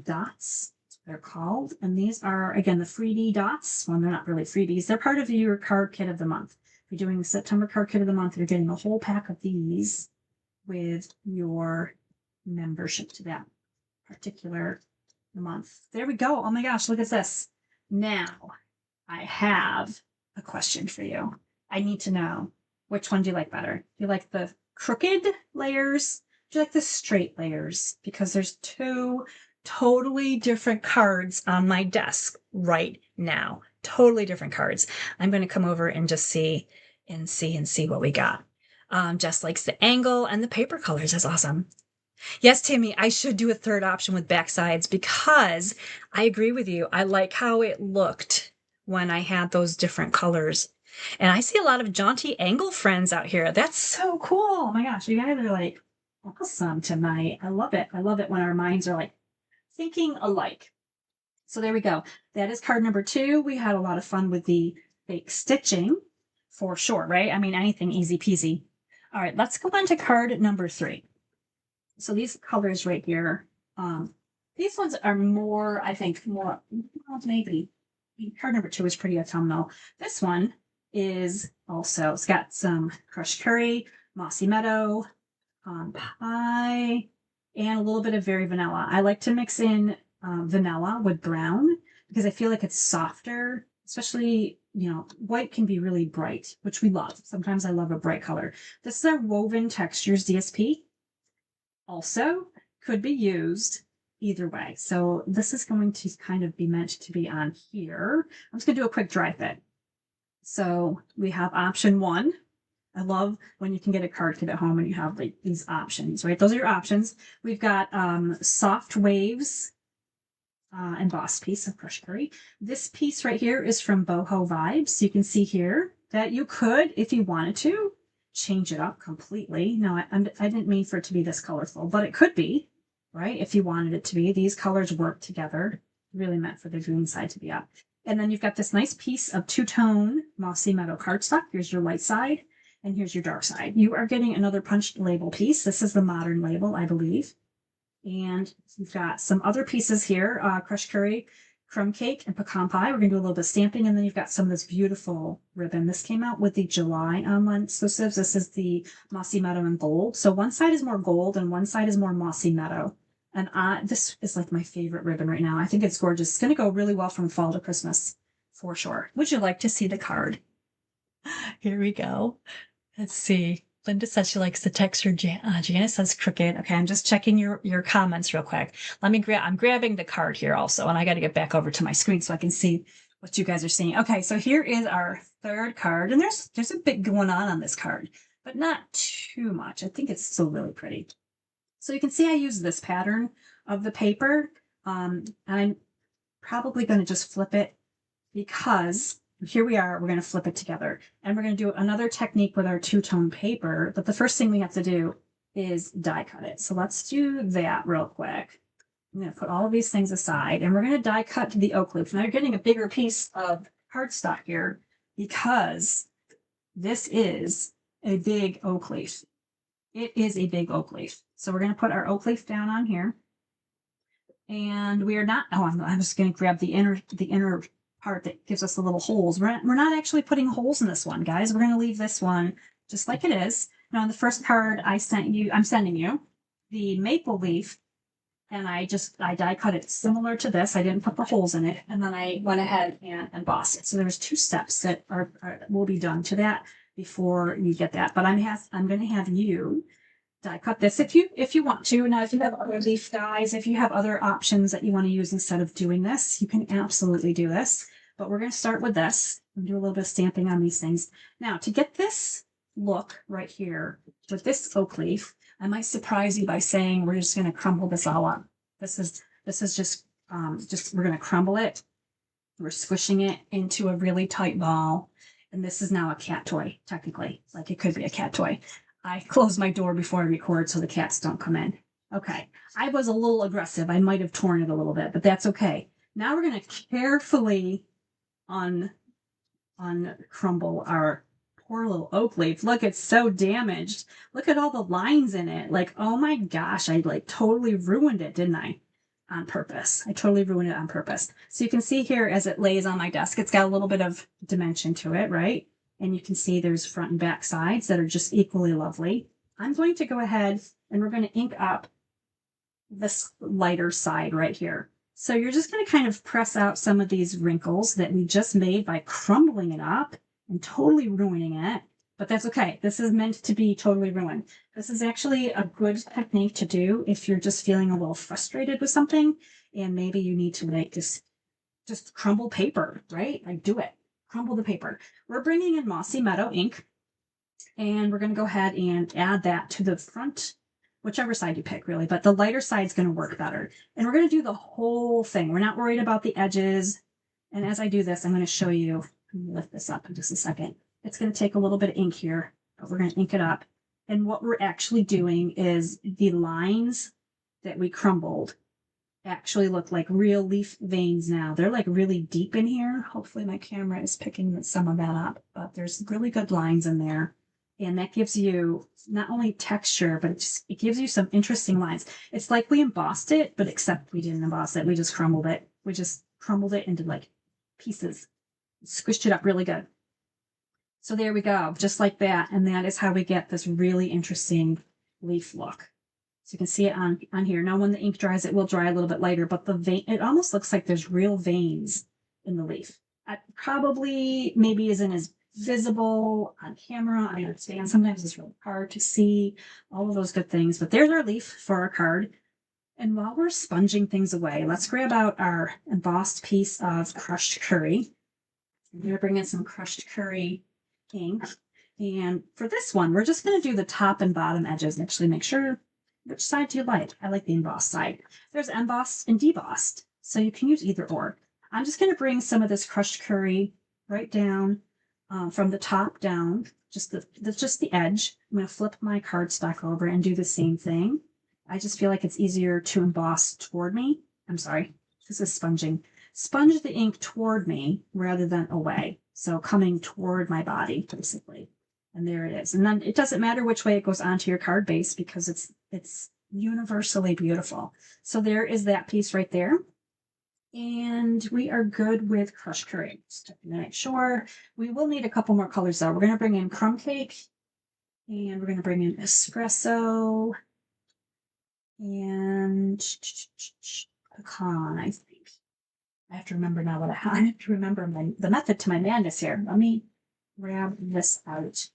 Speaker 1: dots. They're called. And these are, again, the freebie dots. Well, they're not really freebies. They're part of your card kit of the month. If you're doing the September card kit of the month, you're getting a whole pack of these with your membership to that particular month. There we go. Oh my gosh, look at this. Now, I have a question for you. I need to know, which one do you like better? Do you like the crooked layers? Do you like the straight layers? Because there's two totally different cards on my desk right now. Totally different cards. I'm going to come over and just see what we got. Jess likes the angle and the paper colors. That's awesome. Yes, Tammy, I should do a third option with backsides because I agree with you. I like how it looked when I had those different colors. And I see a lot of jaunty angle friends out here. That's so cool. Oh my gosh, you guys are like awesome tonight. I love it. I love it when our minds are like thinking alike. So there we go. That is card number 2. We had a lot of fun with the fake stitching for sure, right? I mean, anything easy peasy. All right, let's go on to card number 3. So these colors right here, these ones are more, I think, well, maybe. Card number 2 is pretty autumnal. This one is also, it's got some crushed curry, mossy meadow, pie, and a little bit of very vanilla. I like to mix in vanilla with brown because I feel like it's softer, especially, white can be really bright, which we love. Sometimes I love a bright color. This is our Woven Textures DSP. Also could be used either way. So this is going to kind of be meant to be on here. I'm just going to do a quick dry fit. So we have option 1. I love when you can get a card kit at home and you have like these options, right? Those are your options. We've got Soft Waves embossed piece of crushed curry. This piece right here is from Boho Vibes. You can see here that you could, if you wanted to, change it up completely. No, I didn't mean for it to be this colorful, but it could be, right? If you wanted it to be. These colors work together. Really meant for the green side to be up. And then you've got this nice piece of two-tone mossy meadow cardstock. Here's your light side, and here's your dark side. You are getting another punched label piece. This is the modern label, I believe. And you've got some other pieces here, crushed curry, crumb cake, and pecan pie. We're going to do a little bit of stamping, and then you've got some of this beautiful ribbon. This came out with the July online exclusives. This is the Mossy Meadow and Gold. So one side is more gold, and one side is more Mossy Meadow. And this is like my favorite ribbon right now. I think it's gorgeous. It's going to go really well from fall to Christmas, for sure. Would you like to see the card? Here we go. Let's see. Linda says she likes the texture. Janice says crooked. Okay, I'm just checking your comments real quick. I'm grabbing the card here also, and I got to get back over to my screen so I can see what you guys are seeing. Okay, so here is our third card, and there's a bit going on this card, but not too much. I think it's still really pretty. So you can see I use this pattern of the paper. I'm probably going to just flip it because here we are. We're going to flip it together, and we're going to do another technique with our two-tone paper. But the first thing we have to do is die cut it. So let's do that real quick. I'm going to put all of these things aside, and we're going to die cut to the oak leaf. Now you're getting a bigger piece of cardstock here because this is a big oak leaf. It is a big oak leaf. So we're going to put our oak leaf down on here. And we are not, oh, I'm just going to grab the inner part that gives us the little holes. We're not actually putting holes in this one, guys. We're going to leave this one just like it is. Now, on the first card I'm sending you the maple leaf, and I die cut it similar to this. I didn't put the holes in it, and then I went ahead and embossed it. So there's 2 steps that will be done to that before you get that. But I'm going to have you die cut this if you want to. Now, if you have other leaf dies, if you have other options that you want to use instead of doing this, you can absolutely do this. But we're going to start with this and do a little bit of stamping on these things. Now, to get this look right here with this oak leaf, I might surprise you by saying we're just going to crumble this all up. This is just we're going to crumble it. We're squishing it into a really tight ball. And this is now a cat toy, technically. Like, it could be a cat toy. I close my door before I record so the cats don't come in. Okay. I was a little aggressive. I might have torn it a little bit, but that's okay. Now we're going to carefully uncrumble our poor little oak leaf. Look, it's so damaged. Look at all the lines in it. Like, oh my gosh, I like totally ruined it, didn't I? On purpose. I totally ruined it on purpose. So you can see here as it lays on my desk, it's got a little bit of dimension to it, right? And you can see there's front and back sides that are just equally lovely. I'm going to go ahead and we're going to ink up this lighter side right here. So you're just going to kind of press out some of these wrinkles that we just made by crumbling it up and totally ruining it. But that's okay. This is meant to be totally ruined. This is actually a good technique to do if you're just feeling a little frustrated with something and maybe you need to like just crumble paper, right? Like, do it. Crumble the paper. We're bringing in Mossy Meadow ink, and we're going to go ahead and add that to the front, whichever side you pick, really, but the lighter side is going to work better. And we're going to do the whole thing. We're not worried about the edges. And as I do this, I'm going to show you, let me lift this up in just a second. It's going to take a little bit of ink here, but we're going to ink it up. And what we're actually doing is the lines that we crumbled actually look like real leaf veins now. They're like really deep in here. Hopefully my camera is picking some of that up, but there's really good lines in there. And that gives you not only texture, but it gives you some interesting lines. It's like we embossed it, but except we didn't emboss it. We just crumbled it. We just crumbled it into like pieces, squished it up really good. So there we go, just like that. And that is how we get this really interesting leaf look. So you can see it on here. Now, when the ink dries, it will dry a little bit lighter, but the vein, it almost looks like there's real veins in the leaf. Probably maybe isn't as visible on camera. I understand sometimes it's really hard to see all of those good things, but there's our leaf for our card. And while we're sponging things away, let's grab out our embossed piece of crushed curry. I'm going to bring in some crushed curry ink. And for this one, we're just going to do the top and bottom edges and actually make sure. Which side do you like? I like the embossed side. There's embossed and debossed, so you can use either or. I'm just going to bring some of this crushed curry right down from the top down, just the edge. I'm going to flip my cardstock over and do the same thing. I just feel like it's easier to emboss toward me. I'm sorry, this is sponging. Sponge the ink toward me rather than away. So coming toward my body, basically. And there it is. And then it doesn't matter which way it goes onto your card base because it's universally beautiful. So there is that piece right there. And we are good with crushed curry. Just to make sure. We will need a couple more colors though. We're going to bring in crumb cake. And we're going to bring in espresso. And pecan, I think. I have to remember now I have to remember the method to my madness here. Let me grab this out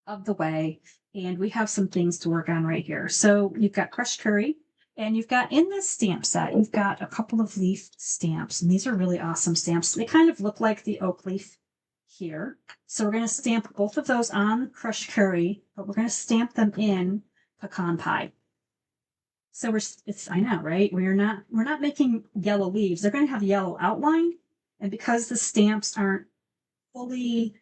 Speaker 1: of the way, and we have some things to work on right here. So you've got crushed curry, and you've got in this stamp set, you've got a couple of leaf stamps, and these are really awesome stamps. They kind of look like the oak leaf here. So we're going to stamp both of those on crushed curry, but we're going to stamp them in pecan pie. So I know, right? We're not making yellow leaves. They're going to have yellow outline, and because the stamps aren't fully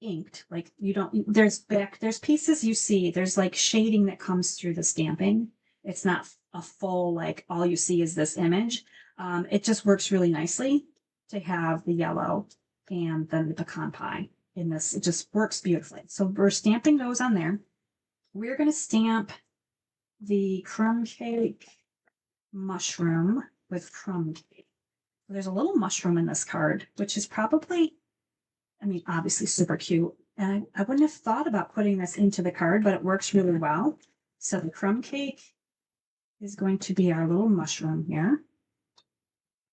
Speaker 1: inked, like there's pieces you see, there's like shading that comes through the stamping. It's not a full, like all you see is this image. It just works really nicely to have the yellow and then the pecan pie in this. It just works beautifully. So we're stamping those on there. We're going to stamp the crumb cake mushroom with crumb cake. There's a little mushroom in this card, which is probably, I mean, obviously super cute. And I wouldn't have thought about putting this into the card, but it works really well. So the crumb cake is going to be our little mushroom here.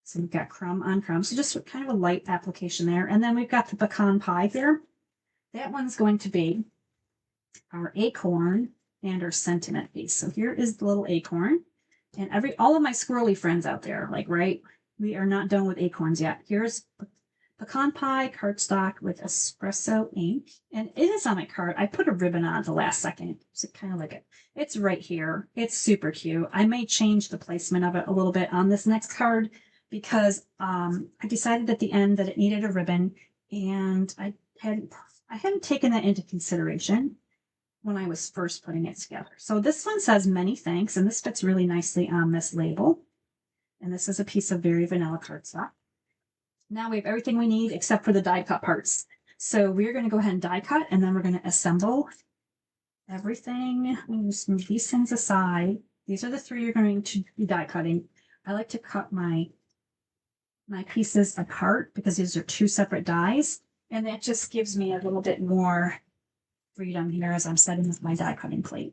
Speaker 1: So we've got crumb on crumb. So just kind of a light application there. And then we've got the pecan pie here. That one's going to be our acorn and our sentiment piece. So here is the little acorn. And all of my squirrely friends out there, like, right, we are not done with acorns yet. Here's pecan pie cardstock with espresso ink. And it is on my card. I put a ribbon on at the last second. So kind of like it. It's right here. It's super cute. I may change the placement of it a little bit on this next card because I decided at the end that it needed a ribbon, and I hadn't taken that into consideration when I was first putting it together. So this one says many thanks, and this fits really nicely on this label. And this is a piece of very vanilla cardstock. Now we have everything we need except for the die cut parts. So we're going to go ahead and die cut, and then we're going to assemble everything. I'm going to just move these things aside. These are the three you're going to be die cutting. I like to cut my pieces apart because these are two separate dies, and that just gives me a little bit more freedom here as I'm setting up my die cutting plate.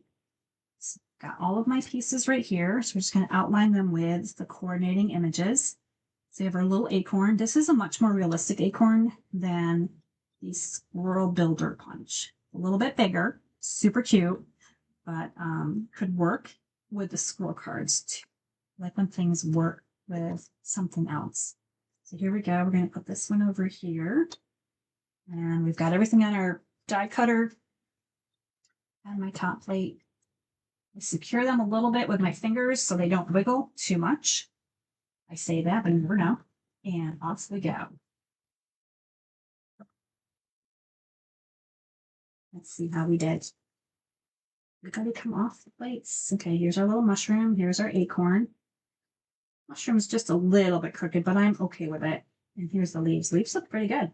Speaker 1: So got all of my pieces right here. So we're just going to outline them with the coordinating images. So we have our little acorn. This is a much more realistic acorn than the Squirrel Builder Punch. A little bit bigger, super cute, but could work with the squirrel cards too. Like when things work with something else. So here we go. We're going to put this one over here. And we've got everything on our die cutter and my top plate. I secure them a little bit with my fingers so they don't wiggle too much. I say that, but you never know. And off we go. Let's see how we did. We got to come off the plates. Okay, here's our little mushroom. Here's our acorn. Mushroom's just a little bit crooked, but I'm okay with it. And here's the leaves. Leaves look pretty good.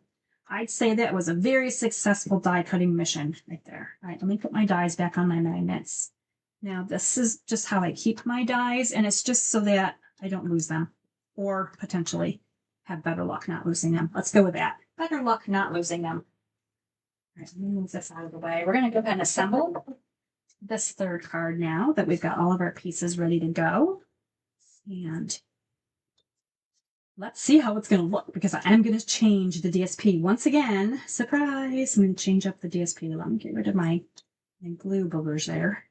Speaker 1: I'd say that was a very successful die cutting mission right there. All right, let me put my dies back on my magnets. Now, this is just how I keep my dies, and it's just so that I don't lose them or potentially have better luck not losing them. Let's go with that. Better luck not losing them. All right, let me move this out of the way. We're going to go ahead and assemble this third card now that we've got all of our pieces ready to go. And let's see how it's going to look, because I am going to change the DSP once again. Surprise! I'm going to change up the DSP. Let me get rid of my glue boogers there.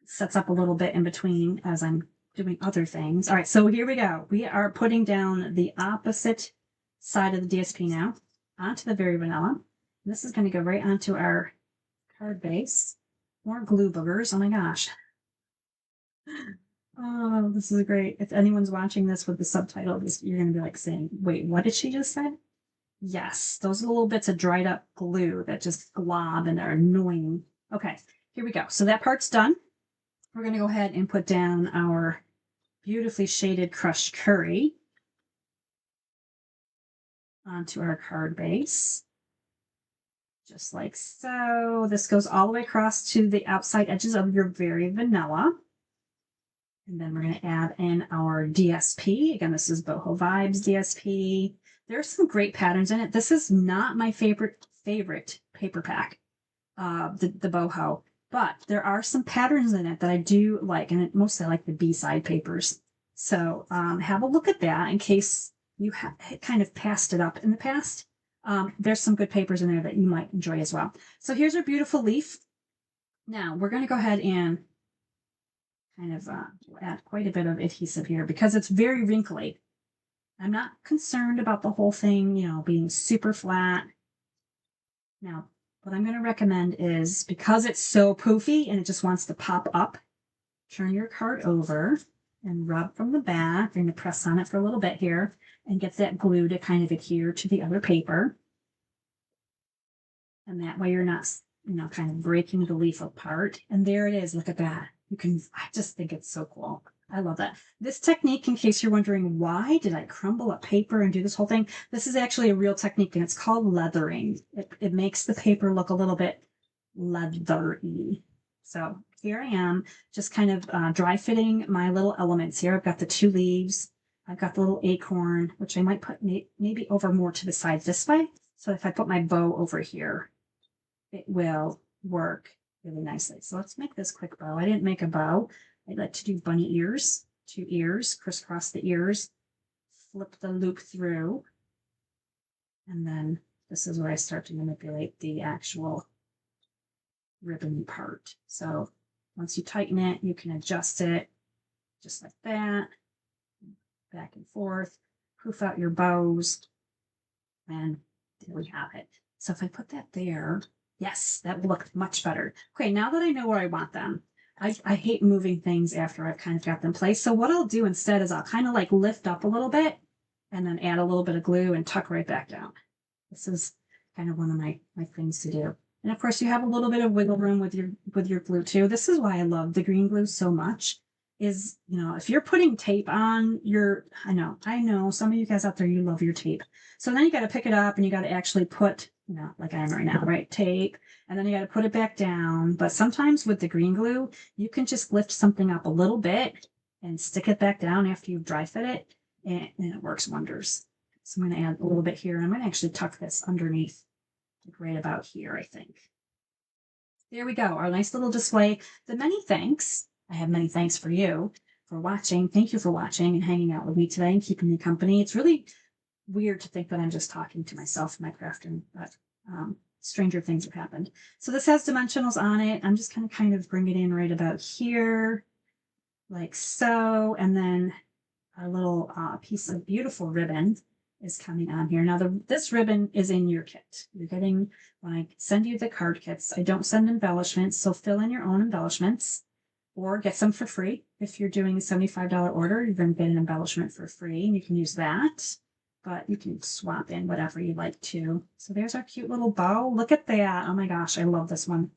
Speaker 1: It sets up a little bit in between as I'm doing other things. All right, so here we go. We are putting down the opposite side of the DSP now onto the very vanilla. And this is going to go right onto our card base. More glue boogers. Oh my gosh. Oh, this is great. If anyone's watching this with the subtitles, you're going to be like saying, wait, what did she just say? Yes, those are little bits of dried up glue that just glob and are annoying. Okay, here we go. So that part's done. We're going to go ahead and put down our beautifully shaded crushed curry onto our card base. Just like so. This goes all the way across to the outside edges of your very vanilla. And then we're going to add in our DSP. Again, this is Boho Vibes DSP. There's some great patterns in it. This is not my favorite paper pack, the Boho. But there are some patterns in it that I do like, and mostly I like the B-side papers. So have a look at that in case you have kind of passed it up in the past. There's some good papers in there that you might enjoy as well. So here's our beautiful leaf. Now we're going to go ahead and kind of add quite a bit of adhesive here because it's very wrinkly. I'm not concerned about the whole thing, being super flat. Now, what I'm going to recommend is, because it's so poofy and it just wants to pop up, turn your card over and rub from the back. You're going to press on it for a little bit here and get that glue to kind of adhere to the other paper. And that way you're not, kind of breaking the leaf apart. And there it is. Look at that. I just think it's so cool. I love that. This technique, in case you're wondering, why did I crumble up paper and do this whole thing? This is actually a real technique, and it's called leathering. It makes the paper look a little bit leathery. So here I am, just kind of dry fitting my little elements here. I've got the 2 leaves. I've got the little acorn, which I might put maybe over more to the side this way. So if I put my bow over here, it will work really nicely. So let's make this quick bow. I didn't make a bow. I like to do bunny ears, 2 ears, crisscross the ears, flip the loop through, and then this is where I start to manipulate the actual ribbon part. So once you tighten it, you can adjust it just like that, back and forth, poof out your bows, and there we have it. So if I put that there, yes, that will look much better. Okay, now that I know where I want them, I hate moving things after I've kind of got them placed. So what I'll do instead is I'll kind of like lift up a little bit and then add a little bit of glue and tuck right back down. This is kind of one of my things to do. And of course you have a little bit of wiggle room with your glue too. This is why I love the green glue so much is, you know, if you're putting tape on your, I know some of you guys out there, you love your tape. So then you got to pick it up and you got to actually put, you know, like I am right now, right? Tape. And then you got to put it back down. But sometimes with the green glue, you can just lift something up a little bit and stick it back down after you've dry fit it. And it works wonders. So I'm going to add a little bit here. I'm going to actually tuck this underneath, like right about here, I think. There we go. Our nice little display. The many thanks. I have many thanks for you for watching. Thank you for watching and hanging out with me today and keeping me company. It's really weird to think that I'm just talking to myself in my crafting, but stranger things have happened. So this has dimensionals on it. I'm just going to kind of bring it in right about here, like so. And then a little piece of beautiful ribbon is coming on here. Now this ribbon is in your kit. You're getting, when I send you the card kits, I don't send embellishments, so fill in your own embellishments or get some for free. If you're doing a $75 order, you're going to get an embellishment for free and you can use that. But you can swap in whatever you like to. So there's our cute little bow. Look at that. Oh my gosh, I love this one.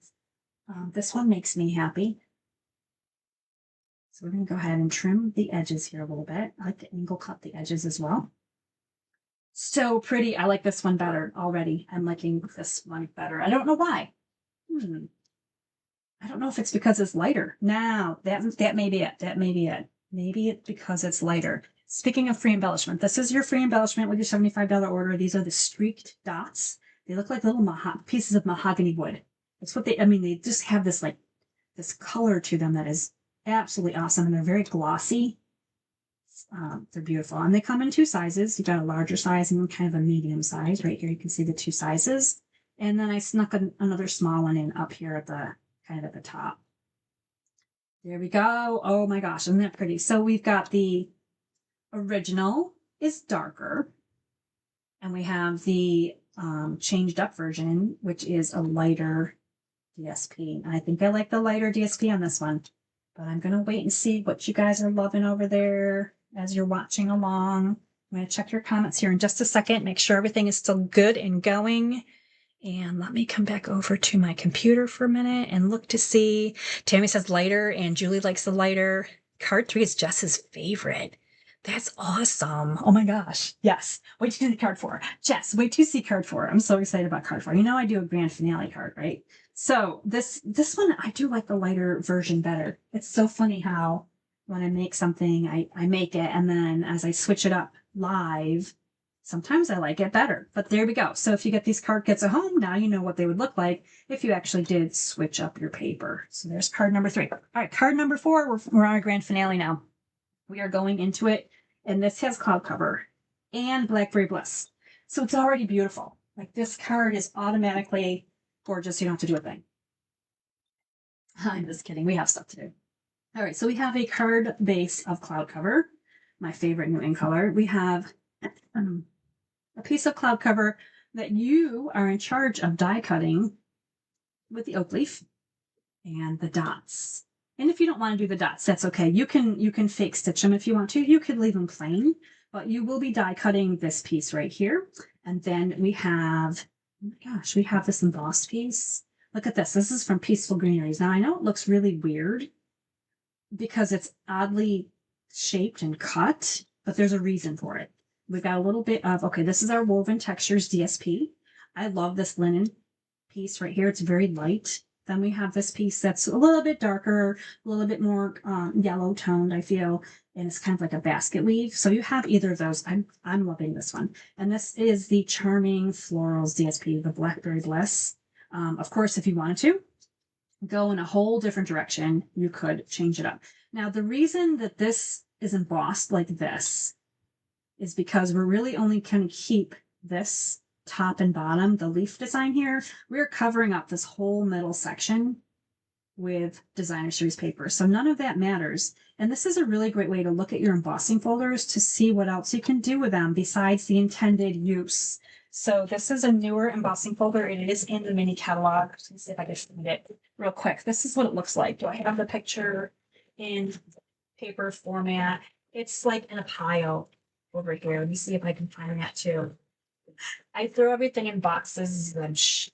Speaker 1: This one makes me happy. So we're going to go ahead and trim the edges here a little bit. I like to angle cut the edges as well. So pretty. I like this one better already. I'm liking this one better. I don't know why. I don't know if it's because it's lighter. No, that may be it. That may be it. Maybe it's because it's lighter. Speaking of free embellishment, this is your free embellishment with your $75 order. These are the streaked dots. They look like little pieces of mahogany wood. That's what they just have this like this color to them that is absolutely awesome. And they're very glossy. They're beautiful. And they come in 2 sizes. You've got a larger size and kind of a medium size. Right here you can see the 2 sizes. And then I snuck another small one in up here at the kind of at the top. There we go. Oh my gosh, isn't that pretty? So we've got the original is darker, and we have the changed up version, which is a lighter DSP. And I think I like the lighter DSP on this one, but I'm going to wait and see what you guys are loving over there as you're watching along. I'm going to check your comments here in just a second, make sure everything is still good and going. And let me come back over to my computer for a minute and look to see. Tammy says lighter, and Julie likes the lighter. Card 3 is Jess's favorite. That's awesome. Oh my gosh. Yes. Wait to do the card 4. Jess, wait to see card 4. I'm so excited about card 4. You know I do a grand finale card, right? So this one, I do like the lighter version better. It's so funny how when I make something, I make it, and then as I switch it up live, sometimes I like it better. But there we go. So if you get these card kits at home, now you know what they would look like if you actually did switch up your paper. So there's card number 3. All right, card number 4, we're on our grand finale now. We are going into it, and this has cloud cover and Blackberry Bliss. So it's already beautiful. Like this card is automatically gorgeous. You don't have to do a thing. I'm just kidding. We have stuff to do. All right, so we have a card base of cloud cover, my favorite new ink color. We have a piece of cloud cover that you are in charge of die cutting with the oak leaf and the dots. And if you don't want to do the dots, that's okay. You can fake stitch them if you want to. You could leave them plain, but you will be die cutting this piece right here. And then we have, oh my gosh, we have this embossed piece. Look at this. This is from Peaceful Greeneries. Now I know it looks really weird because it's oddly shaped and cut, but there's a reason for it. We've got a little bit of, okay, this is our Woven Textures DSP. I love this linen piece right here. It's very light. Then we have this piece that's a little bit darker, a little bit more yellow toned, I feel, and it's kind of like a basket weave. So you have either of those. I'm loving this one. And this is the Charming Florals DSP, the Blackberry Bliss. Of course, if you wanted to go in a whole different direction, you could change it up. Now, the reason that this is embossed like this is because we're really only going to keep this top and bottom, the leaf design here. We're covering up this whole middle section with designer series paper. So none of that matters. And this is a really great way to look at your embossing folders to see what else you can do with them besides the intended use. So this is a newer embossing folder. It is in the mini catalog. Let's see if I can find it real quick. This is what it looks like. Do I have the picture in paper format? It's like in a pile over here. Let me see if I can find that too. I throw everything in boxes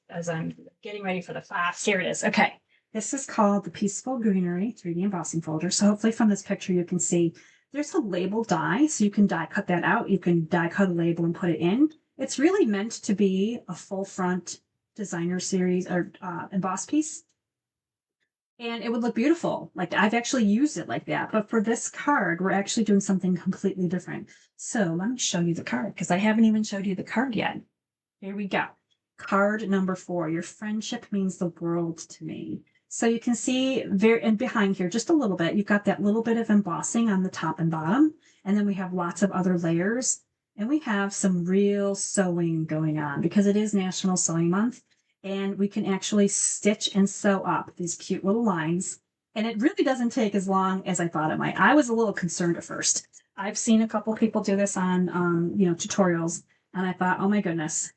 Speaker 1: as I'm getting ready for the class. Here it is. Okay. This is called the Peaceful Greenery 3D embossing folder. So hopefully from this picture you can see there's a label die. So you can die cut that out. You can die cut a label and put it in. It's really meant to be a full front designer series or emboss piece. And it would look beautiful. Like I've actually used it like that. But for this card, we're actually doing something completely different. So let me show you the card because I haven't even showed you the card yet. Here we go. Card number 4. Your friendship means the world to me. So you can see and behind here, just a little bit, you've got that little bit of embossing on the top and bottom. And then we have lots of other layers. And we have some real sewing going on because it is National Sewing Month. And we can actually stitch and sew up these cute little lines. And it really doesn't take as long as I thought it might. I was a little concerned at first. I've seen a couple people do this on, tutorials. And I thought, oh my goodness,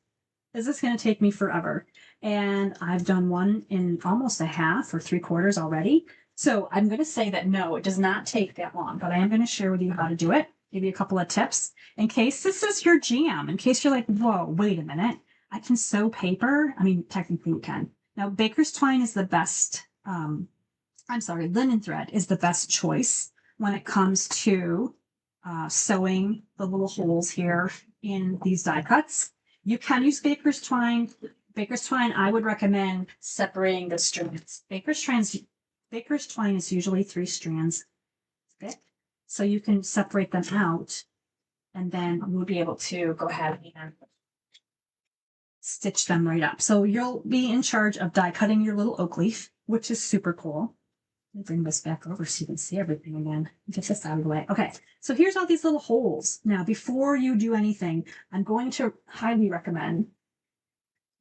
Speaker 1: is this going to take me forever? And I've done one in almost a half or 3/4 already. So I'm going to say that no, it does not take that long, but I am going to share with you how to do it. Give you a couple of tips in case this is your jam, in case you're like, whoa, wait a minute. I can sew paper. I mean, technically you can. Now, baker's twine is the best, linen thread is the best choice when it comes to sewing the little holes here in these die cuts. You can use baker's twine. Baker's twine, I would recommend separating the strands. Baker's twine is usually 3 strands thick, so you can separate them out, and then we'll be able to go ahead and stitch them right up. So you'll be in charge of die cutting your little oak leaf, which is super cool. Let me bring this back over so you can see everything again. Get this out of the way. Okay, so here's all these little holes. Now, before you do anything, I'm going to highly recommend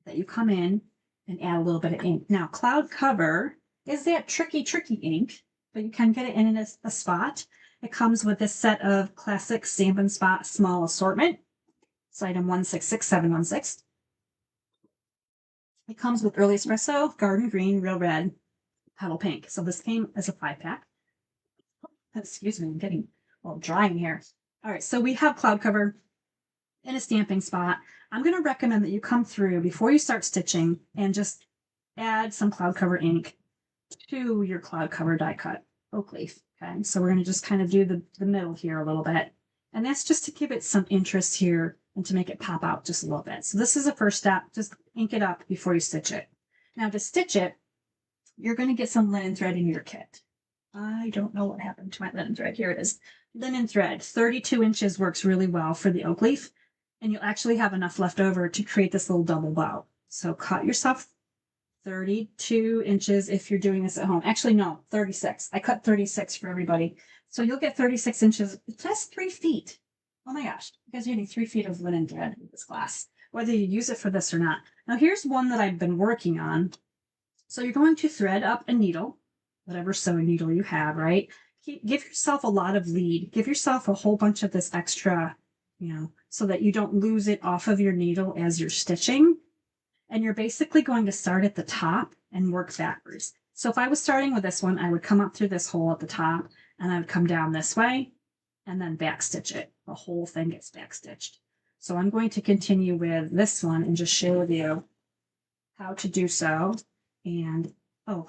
Speaker 1: that you come in and add a little bit of ink. Now, Cloud Cover is that tricky ink, but you can get it in a spot. It comes with this set of classic Stampin' Spot small assortment. It's item 166716. It comes with Early Espresso, Garden Green, Real Red, Petal Pink. So this came as a 5-pack. Excuse me, I'm getting a little dry in here. All right, so we have Cloud Cover in a stamping spot. I'm going to recommend that you come through before you start stitching and just add some Cloud Cover ink to your Cloud Cover die cut oak leaf. Okay, so we're going to just kind of do the middle here a little bit. And that's just to give it some interest here and to make it pop out just a little bit. So this is the first step. Just ink it up before you stitch it. Now to stitch it, you're going to get some linen thread in your kit. I don't know what happened to my linen thread. Here it is. Linen thread, 32 inches works really well for the oak leaf. And you'll actually have enough left over to create this little double bow. So cut yourself 32 inches if you're doing this at home. Actually, no, 36. I cut 36 for everybody. So you'll get 36 inches, just 3 feet. Oh my gosh, you guys are getting 3 feet of linen thread in this class, whether you use it for this or not. Now here's one that I've been working on. So you're going to thread up a needle, whatever sewing needle you have, right? Give yourself a lot of lead. Give yourself a whole bunch of this extra, so that you don't lose it off of your needle as you're stitching. And you're basically going to start at the top and work backwards. So if I was starting with this one, I would come up through this hole at the top and I would come down this way and then back stitch it. The whole thing gets back stitched. So I'm going to continue with this one and just share with you how to do so. And so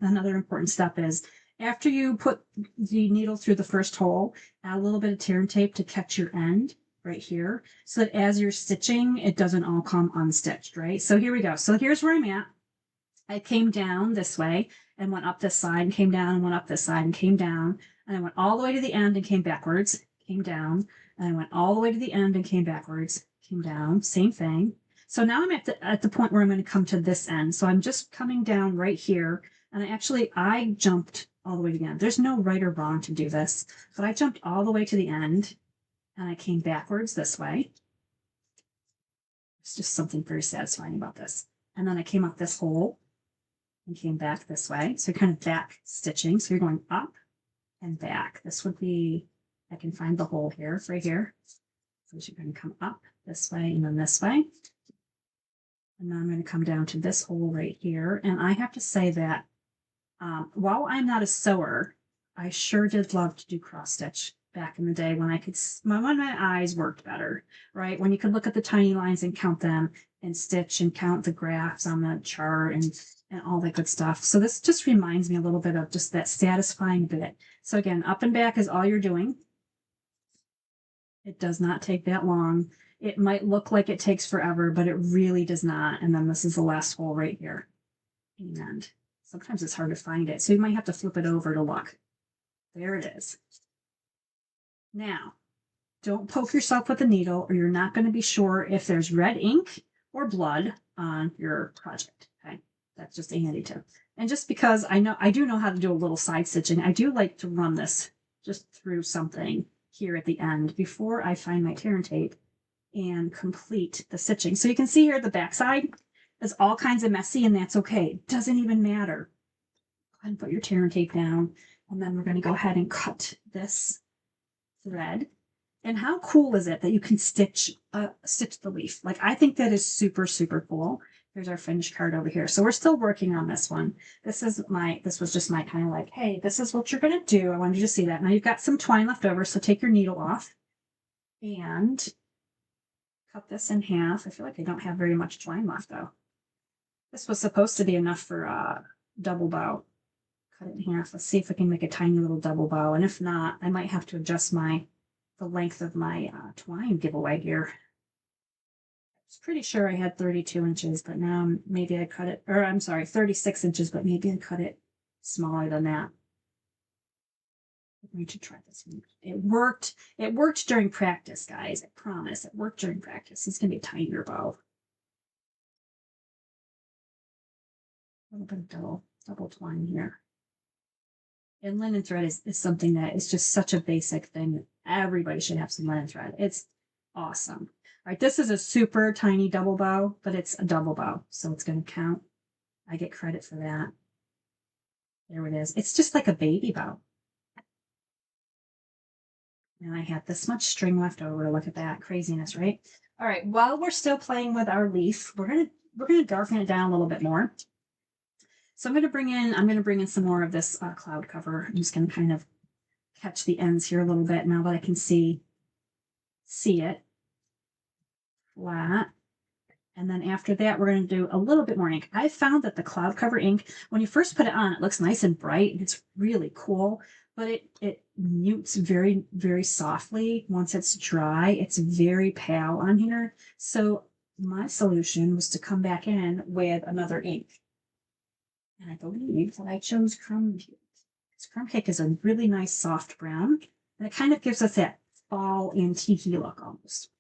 Speaker 1: another important step is After you put the needle through the first hole, add a little bit of tear and tape to catch your end right here, so that as you're stitching, it doesn't all come unstitched, right? So here we go. So here's where I'm at. I came down this way and went up this side and came down and went up this side and came down. And I went all the way to the end and came backwards, came down. And I went all the way to the end and came backwards, came down, same thing. So now I'm at the point where I'm going to come to this end. So I'm just coming down right here. And I jumped all the way to the end. There's no right or wrong to do this, but I jumped all the way to the end and I came backwards this way. It's just something very satisfying about this. And then I came up this hole and came back this way. So you're kind of back stitching. So you're going up and back. This would be, I can find the hole here, right here. So you're going to come up this way and then this way. And then I'm going to come down to this hole right here. And I have to say that while I'm not a sewer, I sure did love to do cross stitch back in the day when my eyes worked better, right? When you could look at the tiny lines and count them and stitch and count the graphs on the chart and all that good stuff. So this just reminds me a little bit of just that satisfying bit. So again, up and back is all you're doing. It does not take that long. It might look like it takes forever, but it really does not. And then this is the last hole right here. And sometimes it's hard to find it. So you might have to flip it over to look. There it is. Now, don't poke yourself with a needle or you're not going to be sure if there's red ink or blood on your project. Okay, that's just a handy tip. And just because I do know how to do a little side stitching, I do like to run this just through something here at the end before I find my tear and tape and complete the stitching. So you can see here the back side is all kinds of messy, and that's okay. It doesn't even matter. Go ahead and put your tear and tape down, and then we're going to go ahead and cut this thread. And how cool is it that you can stitch the leaf? Like, I think that is super, super cool. Here's our finished card over here. So we're still working on this one. This was just my kind of like, hey, this is what you're going to do. I wanted you to see that. Now you've got some twine left over, so take your needle off and cut this in half. I feel like I don't have very much twine left though. This was supposed to be enough for a double bow. Cut it in half. Let's see if I can make a tiny little double bow. And if not, I might have to adjust the length of my twine giveaway here. I was pretty sure I had 32 inches, but now maybe I cut it, or I'm sorry, 36 inches, but maybe I cut it smaller than that. I'm going to try this one. It worked. It worked during practice, guys. I promise. It worked during practice. It's going to be a tinier bow. A little bit of double twine here. And linen thread is something that is just such a basic thing. Everybody should have some linen thread. It's awesome. All right, this is a super tiny double bow, but it's a double bow, so it's going to count. I get credit for that. There it is. It's just like a baby bow. And I had this much string left over. Look at that craziness, right? All right, while we're still playing with our leaf, we're gonna darken it down a little bit more. So I'm gonna bring in some more of this cloud cover. I'm just gonna kind of catch the ends here a little bit now that I can see it flat. And then after that, we're going to do a little bit more ink. I found that the cloud cover ink, when you first put it on, it looks nice and bright and it's really cool, but it mutes very, very softly once it's dry. It's very pale on here. So my solution was to come back in with another ink. And I believe that I chose Crumb Cake. Crumb Cake is a really nice soft brown, and it kind of gives us that fall antique look almost.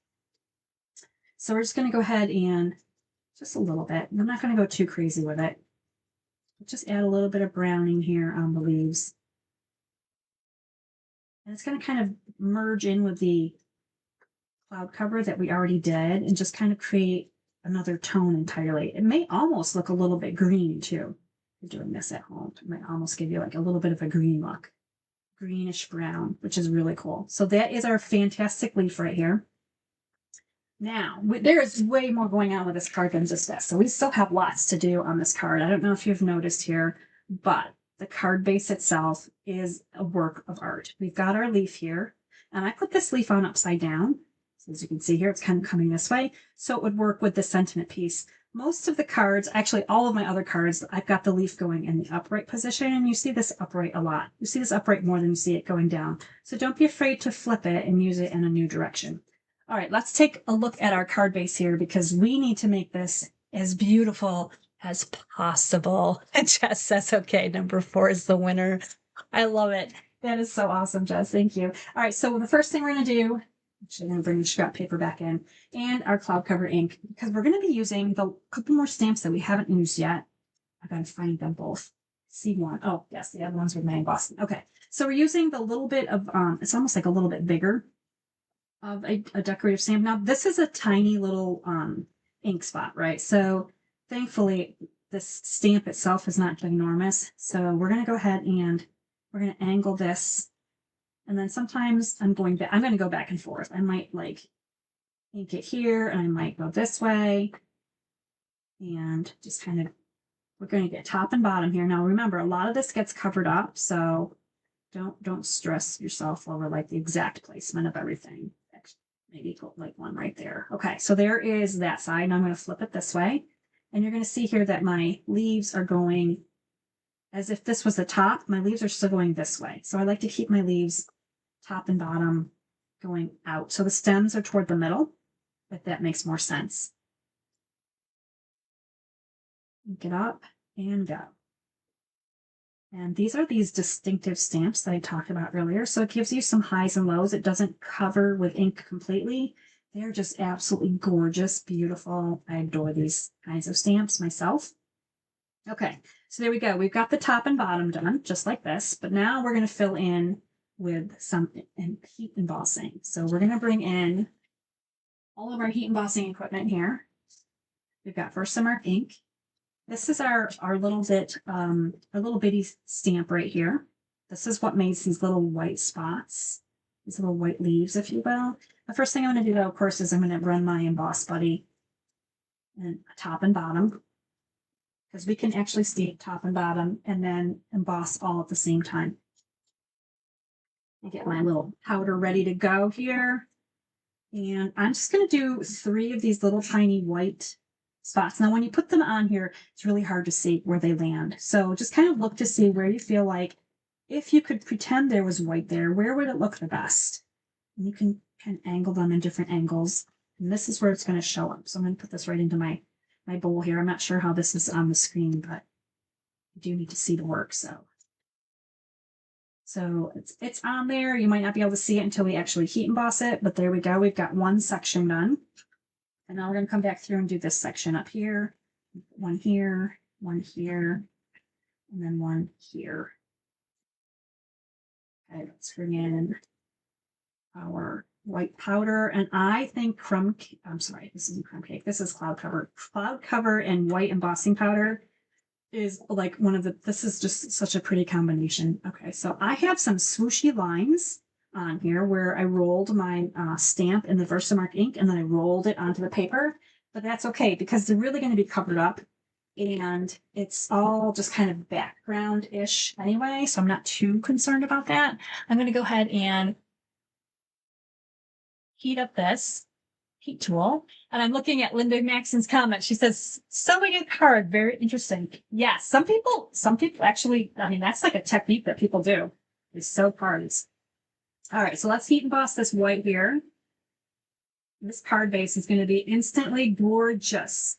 Speaker 1: So we're just going to go ahead and just a little bit. I'm not going to go too crazy with it. Just add a little bit of browning here on the leaves. And it's going to kind of merge in with the cloud cover that we already did and just kind of create another tone entirely. It may almost look a little bit green too. If you're doing this at home, it might almost give you like a little bit of a green look. Greenish brown, which is really cool. So that is our fantastic leaf right here. Now, there is way more going on with this card than just this. So we still have lots to do on this card. I don't know if you've noticed here, but the card base itself is a work of art. We've got our leaf here, and I put this leaf on upside down. So as you can see here, it's kind of coming this way. So it would work with the sentiment piece. most of the cards, actually all of my other cards, I've got the leaf going in the upright position, and you see this upright a lot. You see this upright more than you see it going down. So don't be afraid to flip it and use it in a new direction. All right, let's take a look at our card base here because we need to make this as beautiful as possible. And Jess says, okay, number 4 is the winner. I love it. That is so awesome, Jess. Thank you. All right, so the first thing we're going to do, actually, I'm going to bring the scrap paper back in and our cloud cover ink because we're going to be using the couple more stamps that we haven't used yet. I got to find them both. C1. Oh, yes, the other ones were Maine, Boston. Okay, so we're using the little bit of, it's almost like a little bit bigger of a decorative stamp. Now, this is a tiny little ink spot, right? So thankfully, this stamp itself is not ginormous. So we're going to go ahead and we're going to angle this. And then sometimes I'm going to go back and forth. I might like ink it here and I might go this way. And just kind of, we're going to get top and bottom here. Now remember, a lot of this gets covered up. So don't stress yourself over like the exact placement of everything. Maybe put like one right there. Okay, so there is that side. And I'm going to flip it this way. And you're going to see here that my leaves are going as if this was the top. My leaves are still going this way. So I like to keep my leaves top and bottom going out. So the stems are toward the middle, if that makes more sense. Get up and go. And these are these distinctive stamps that I talked about earlier. So it gives you some highs and lows. It doesn't cover with ink completely. They're just absolutely gorgeous, beautiful. I adore these kinds of stamps myself. Okay, so there we go. We've got the top and bottom done, just like this. But now we're going to fill in with some heat embossing. So we're going to bring in all of our heat embossing equipment here. We've got Versamark ink. This is our little bit, our little bitty stamp right here. This is what makes these little white spots, these little white leaves, if you will. The first thing I'm going to do, though, of course, is I'm going to run my Emboss Buddy and top and bottom, because we can actually stamp top and bottom and then emboss all at the same time. I get my little powder ready to go here. And I'm just going to do 3 of these little tiny white spots. Now, when you put them on here, it's really hard to see where they land. So just kind of look to see where you feel like, if you could pretend there was white there, where would it look the best? And you can kind of angle them in different angles. And this is where it's going to show up. So I'm going to put this right into my bowl here. I'm not sure how this is on the screen, but I do need to see the work. So it's on there. You might not be able to see it until we actually heat emboss it, but there we go. We've got one section done. And now we're going to come back through and do this section up here, one here, and then one here. Okay, let's bring in our white powder. And I think this isn't crumb cake. This is cloud cover. Cloud cover and white embossing powder is like this is just such a pretty combination. Okay, so I have some swooshy lines on here where I rolled my stamp in the Versamark ink and then I rolled it onto the paper, but that's okay because they're really going to be covered up and it's all just kind of background-ish anyway, so I'm not too concerned about that. I'm going to go ahead and heat up this heat tool, and I'm looking at Linda Maxon's comment. She says, sewing a card, very interesting. Yes, some people actually, I mean, that's like a technique that people do, is sew cards. All right, so let's heat emboss this white here. This card base is going to be instantly gorgeous.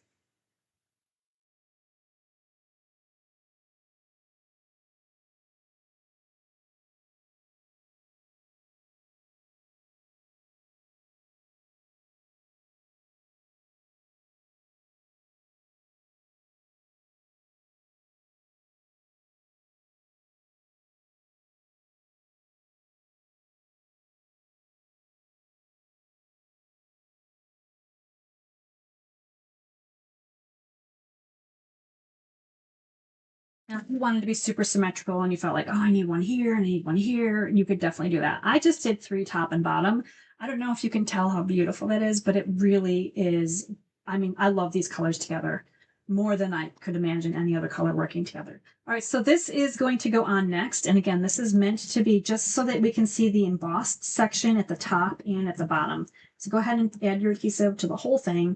Speaker 1: Now, if you wanted to be super symmetrical and you felt like, oh, I need one here, and I need one here, you could definitely do that. I just did 3 top and bottom. I don't know if you can tell how beautiful that is, but it really is. I mean, I love these colors together more than I could imagine any other color working together. All right, so this is going to go on next. And again, this is meant to be just so that we can see the embossed section at the top and at the bottom. So go ahead and add your adhesive to the whole thing.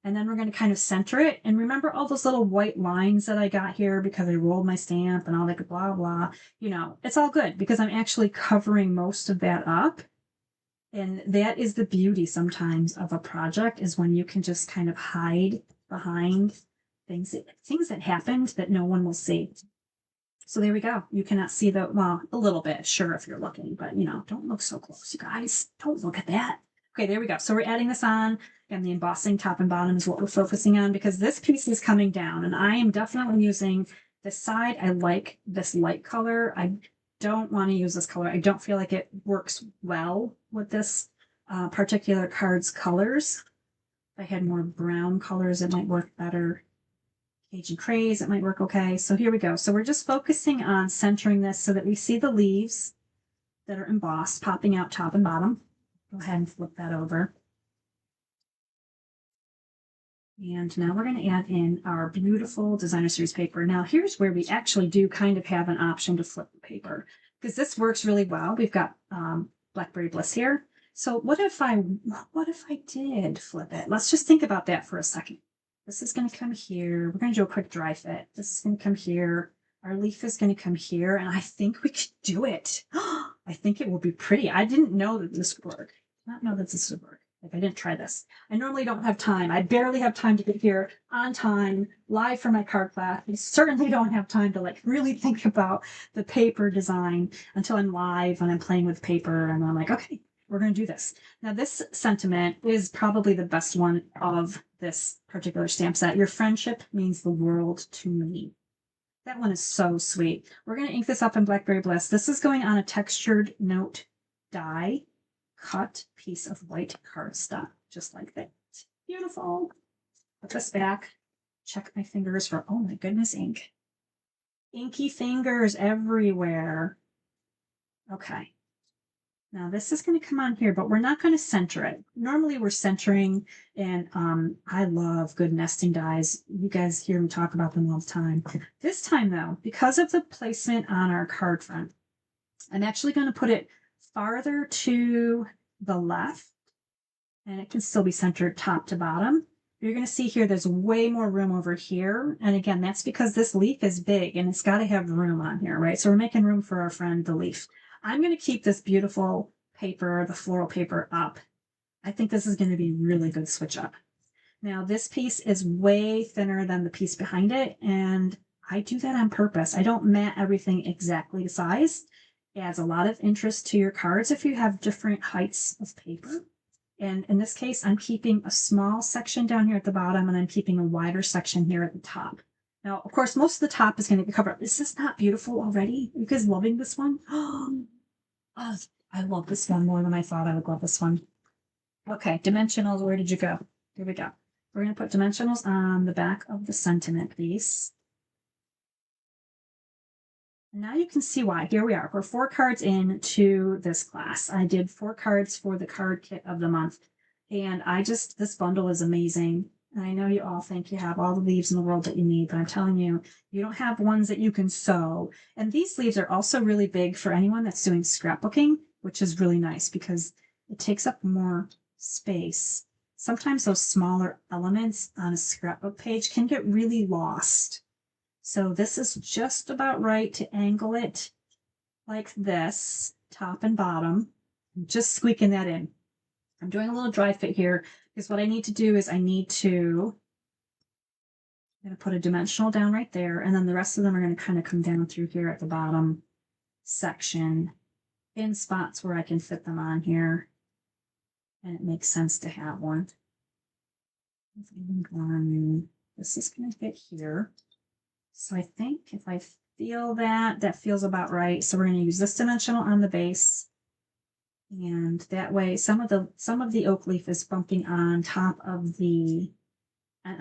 Speaker 1: And then we're going to kind of center it. And remember all those little white lines that I got here because I rolled my stamp and all that blah, blah. You know, it's all good because I'm actually covering most of that up. And that is the beauty sometimes of a project, is when you can just kind of hide behind things that happened that no one will see. So there we go. You cannot see the, well, a little bit, sure, if you're looking, but you know, don't look so close, you guys. Don't look at that. Okay, there we go. So we're adding this on, and the embossing top and bottom is what we're focusing on because this piece is coming down, and I am definitely using this side. I like this light color. I don't want to use this color. I don't feel like it works well with this particular card's colors. If I had more brown colors, it might work better. Cajun Craze, it might work okay. So here we go. So we're just focusing on centering this so that we see the leaves that are embossed popping out top and bottom. Go ahead and flip that over. And now we're going to add in our beautiful designer series paper. Now here's where we actually do kind of have an option to flip the paper because this works really well. We've got Blackberry Bliss here. So what if I did flip it? Let's just think about that for a second. This is going to come here. We're going to do a quick dry fit. This is going to come here. Our leaf is going to come here. And I think we could do it. I think it will be pretty. I didn't know that this would work. I did not know that this would work. Like I didn't try this. I normally don't have time. I barely have time to get here on time, live for my card class. I certainly don't have time to like really think about the paper design until I'm live and I'm playing with paper. And I'm like, okay, we're going to do this. Now, this sentiment is probably the best one of this particular stamp set. Your friendship means the world to me. That one is so sweet. We're going to ink this up in Blackberry Bliss. This is going on a textured note die cut piece of white cardstock, just like that. Beautiful. Put this back. Check my fingers for, oh my goodness, ink. Inky fingers everywhere. Okay. Now this is going to come on here, but we're not going to center it. Normally we're centering, and I love good nesting dies. You guys hear me talk about them all the time. This time though, because of the placement on our card front, I'm actually going to put it farther to the left, and it can still be centered top to bottom. You're going to see here there's way more room over here. And again, that's because this leaf is big and it's got to have room on here, right? So we're making room for our friend, the leaf. I'm going to keep this beautiful paper, the floral paper, up. I think this is going to be really good switch up. Now, this piece is way thinner than the piece behind it, and I do that on purpose. I don't mat everything exactly size. It adds a lot of interest to your cards if you have different heights of paper. And in this case, I'm keeping a small section down here at the bottom, and I'm keeping a wider section here at the top. Now, of course, most of the top is going to be covered up. Is this not beautiful already? Are you guys loving this one? Oh, I love this one more than I thought I would love this one. Okay, dimensionals, where did you go? Here we go. We're going to put dimensionals on the back of the sentiment piece. And now you can see why. Here we are. We're 4 cards into this class. I did 4 cards for the card kit of the month. And this bundle is amazing. And I know you all think you have all the leaves in the world that you need, but I'm telling you, you don't have ones that you can sew. And these leaves are also really big for anyone that's doing scrapbooking, which is really nice because it takes up more space. Sometimes those smaller elements on a scrapbook page can get really lost. So this is just about right to angle it like this, top and bottom. I'm just squeaking that in. I'm doing a little dry fit here because what I need to do is I'm going to put a dimensional down right there, and then the rest of them are going to kind of come down through here at the bottom section in spots where I can fit them on here. And it makes sense to have one. This is going to fit here. So I think if I feel that feels about right. So we're going to use this dimensional on the base. And that way some of the oak leaf is bumping on top of the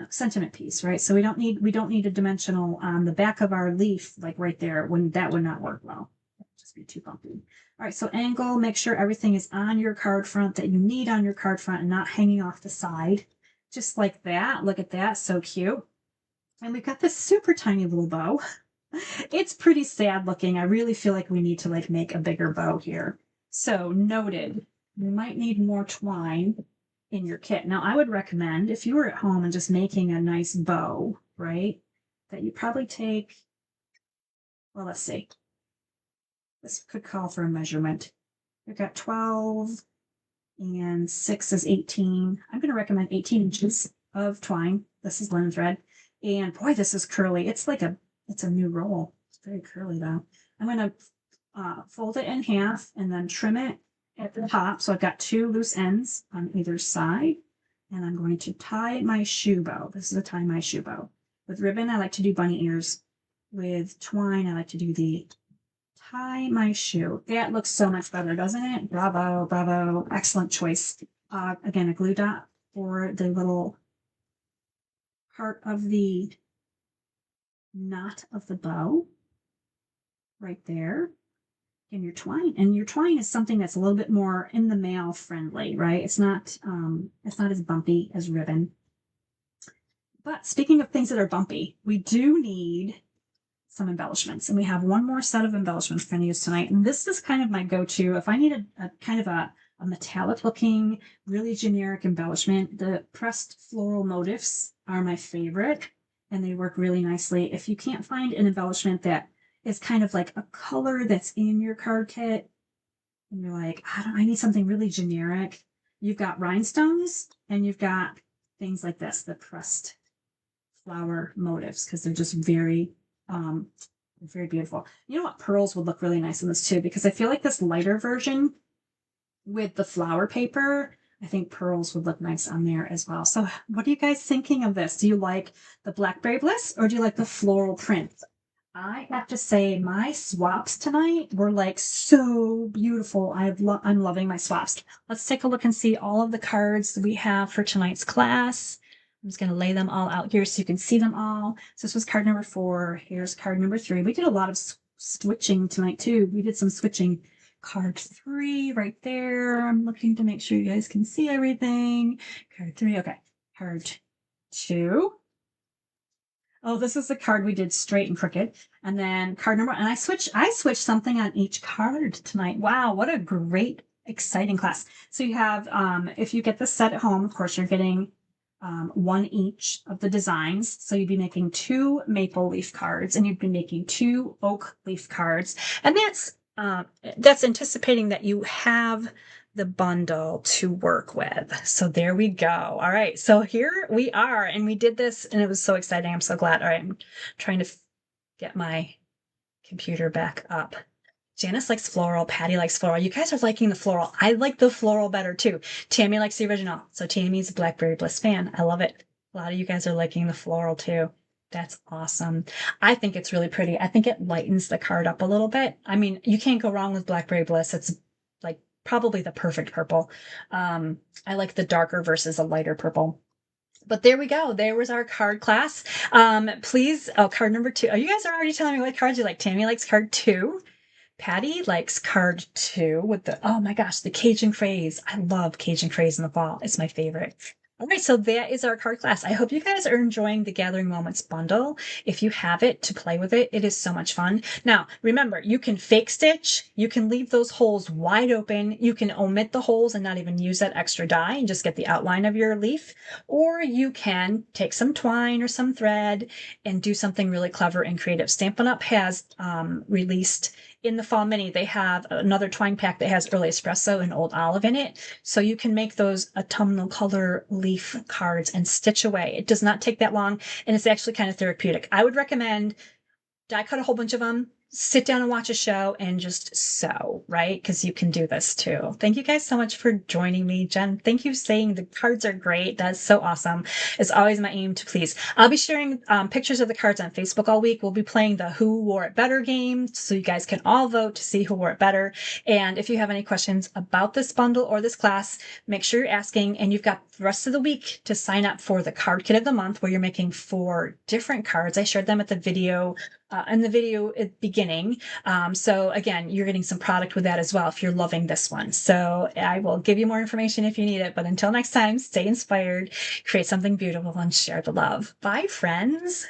Speaker 1: sentiment piece, right? So we don't need a dimensional on the back of our leaf, like right there, when that would not work well. That would just be too bumpy. All right, so angle, make sure everything is on your card front that you need on your card front and not hanging off the side. Just like that. Look at that, so cute. And we've got this super tiny little bow. It's pretty sad looking. I really feel like we need to make a bigger bow here. So noted, we might need more twine in your kit. Now, I would recommend if you were at home and just making a nice bow, right, that you probably take, well, let's see. This could call for a measurement. We've got 12 and 6 is 18. I'm going to recommend 18 inches of twine. This is linen thread. And boy, this is curly. It's a new roll. It's very curly though. I'm going to fold it in half and then trim it at the top. So I've got 2 loose ends on either side. And I'm going to tie my shoe bow. This is a tie my shoe bow. With ribbon, I like to do bunny ears. With twine, I like to do the tie my shoe. That looks so much better, doesn't it? Bravo, bravo. Excellent choice. Again, a glue dot for the little part of the knot of the bow right there. And your twine is something that's a little bit more in the mail friendly, right? It's not as bumpy as ribbon. But speaking of things that are bumpy, we do need some embellishments, and we have one more set of embellishments we're going to use tonight. And this is kind of my go-to if I need a kind of a metallic looking, really generic embellishment. The pressed floral motifs are my favorite, and they work really nicely. If you can't find an embellishment that is kind of like a color that's in your card kit, and you're like, I need something really generic, you've got rhinestones and you've got things like this, the pressed flower motifs, because they're just very beautiful. You know what? Pearls would look really nice in this too, because I feel like this lighter version with the flower paper, I think pearls would look nice on there as well. So what are you guys thinking of this? Do you like the Blackberry Bliss or do you like the floral print? I have to say my swaps tonight were like so beautiful. I'm loving my swaps. Let's take a look and see all of the cards we have for tonight's class. I'm just going to lay them all out here so you can see them all. So this was card number 4. Here's card number 3. We did a lot of switching tonight too. We did some switching. Card 3 right there. I'm looking to make sure you guys can see everything. Card 3. Okay. Card 2. Oh, this is the card we did straight and crooked. And then card number, and I switched something on each card tonight. Wow, what a great, exciting class. So you have, if you get this set at home, of course, you're getting 1 each of the designs. So you'd be making 2 maple leaf cards and you'd be making 2 oak leaf cards. And that's anticipating that you have the bundle to work with. So there we go. All right. So here we are, and we did this and it was so exciting. I'm so glad. All right. I'm trying to get my computer back up. Janice likes floral. Patty likes floral. You guys are liking the floral. I like the floral better too. Tammy likes the original. So Tammy's a Blackberry Bliss fan. I love it. A lot of you guys are liking the floral too. That's awesome. I think it's really pretty. I think it lightens the card up a little bit. I mean, you can't go wrong with Blackberry Bliss. It's like probably the perfect purple. I like the darker versus a lighter purple. But there we go. There was our card class. Please, card number 2. Oh, you guys are already telling me what cards you like. Tammy likes card 2. Patty likes card 2 with oh my gosh, the Cajun Craze. I love Cajun Craze in the fall. It's my favorite. All right, so that is our card class. I hope you guys are enjoying the Gathering Moments bundle. If you have it to play with it, it is so much fun. Now, remember, you can fake stitch. You can leave those holes wide open. You can omit the holes and not even use that extra die and just get the outline of your leaf. Or you can take some twine or some thread and do something really clever and creative. Stampin' Up! Has released in the fall mini, they have another twine pack that has early espresso and old olive in it. So you can make those autumnal color leaf cards and stitch away. It does not take that long, and it's actually kind of therapeutic. I would recommend die cut a whole bunch of them, sit down and watch a show, and just sew, right? Because you can do this too. Thank you guys so much for joining me. Jen, thank you saying the cards are great. That's so awesome. It's always my aim to please. I'll be sharing pictures of the cards on Facebook all week. We'll be playing the Who Wore It Better game, so you guys can all vote to see who wore it better. And if you have any questions about this bundle or this class, make sure you're asking, and you've got the rest of the week to sign up for the card kit of the month, where you're making 4 different cards. I shared them at the video in the video at the beginning. So again, you're getting some product with that as well if you're loving this one. So I will give you more information if you need it. But until next time, stay inspired, create something beautiful, and share the love. Bye, friends.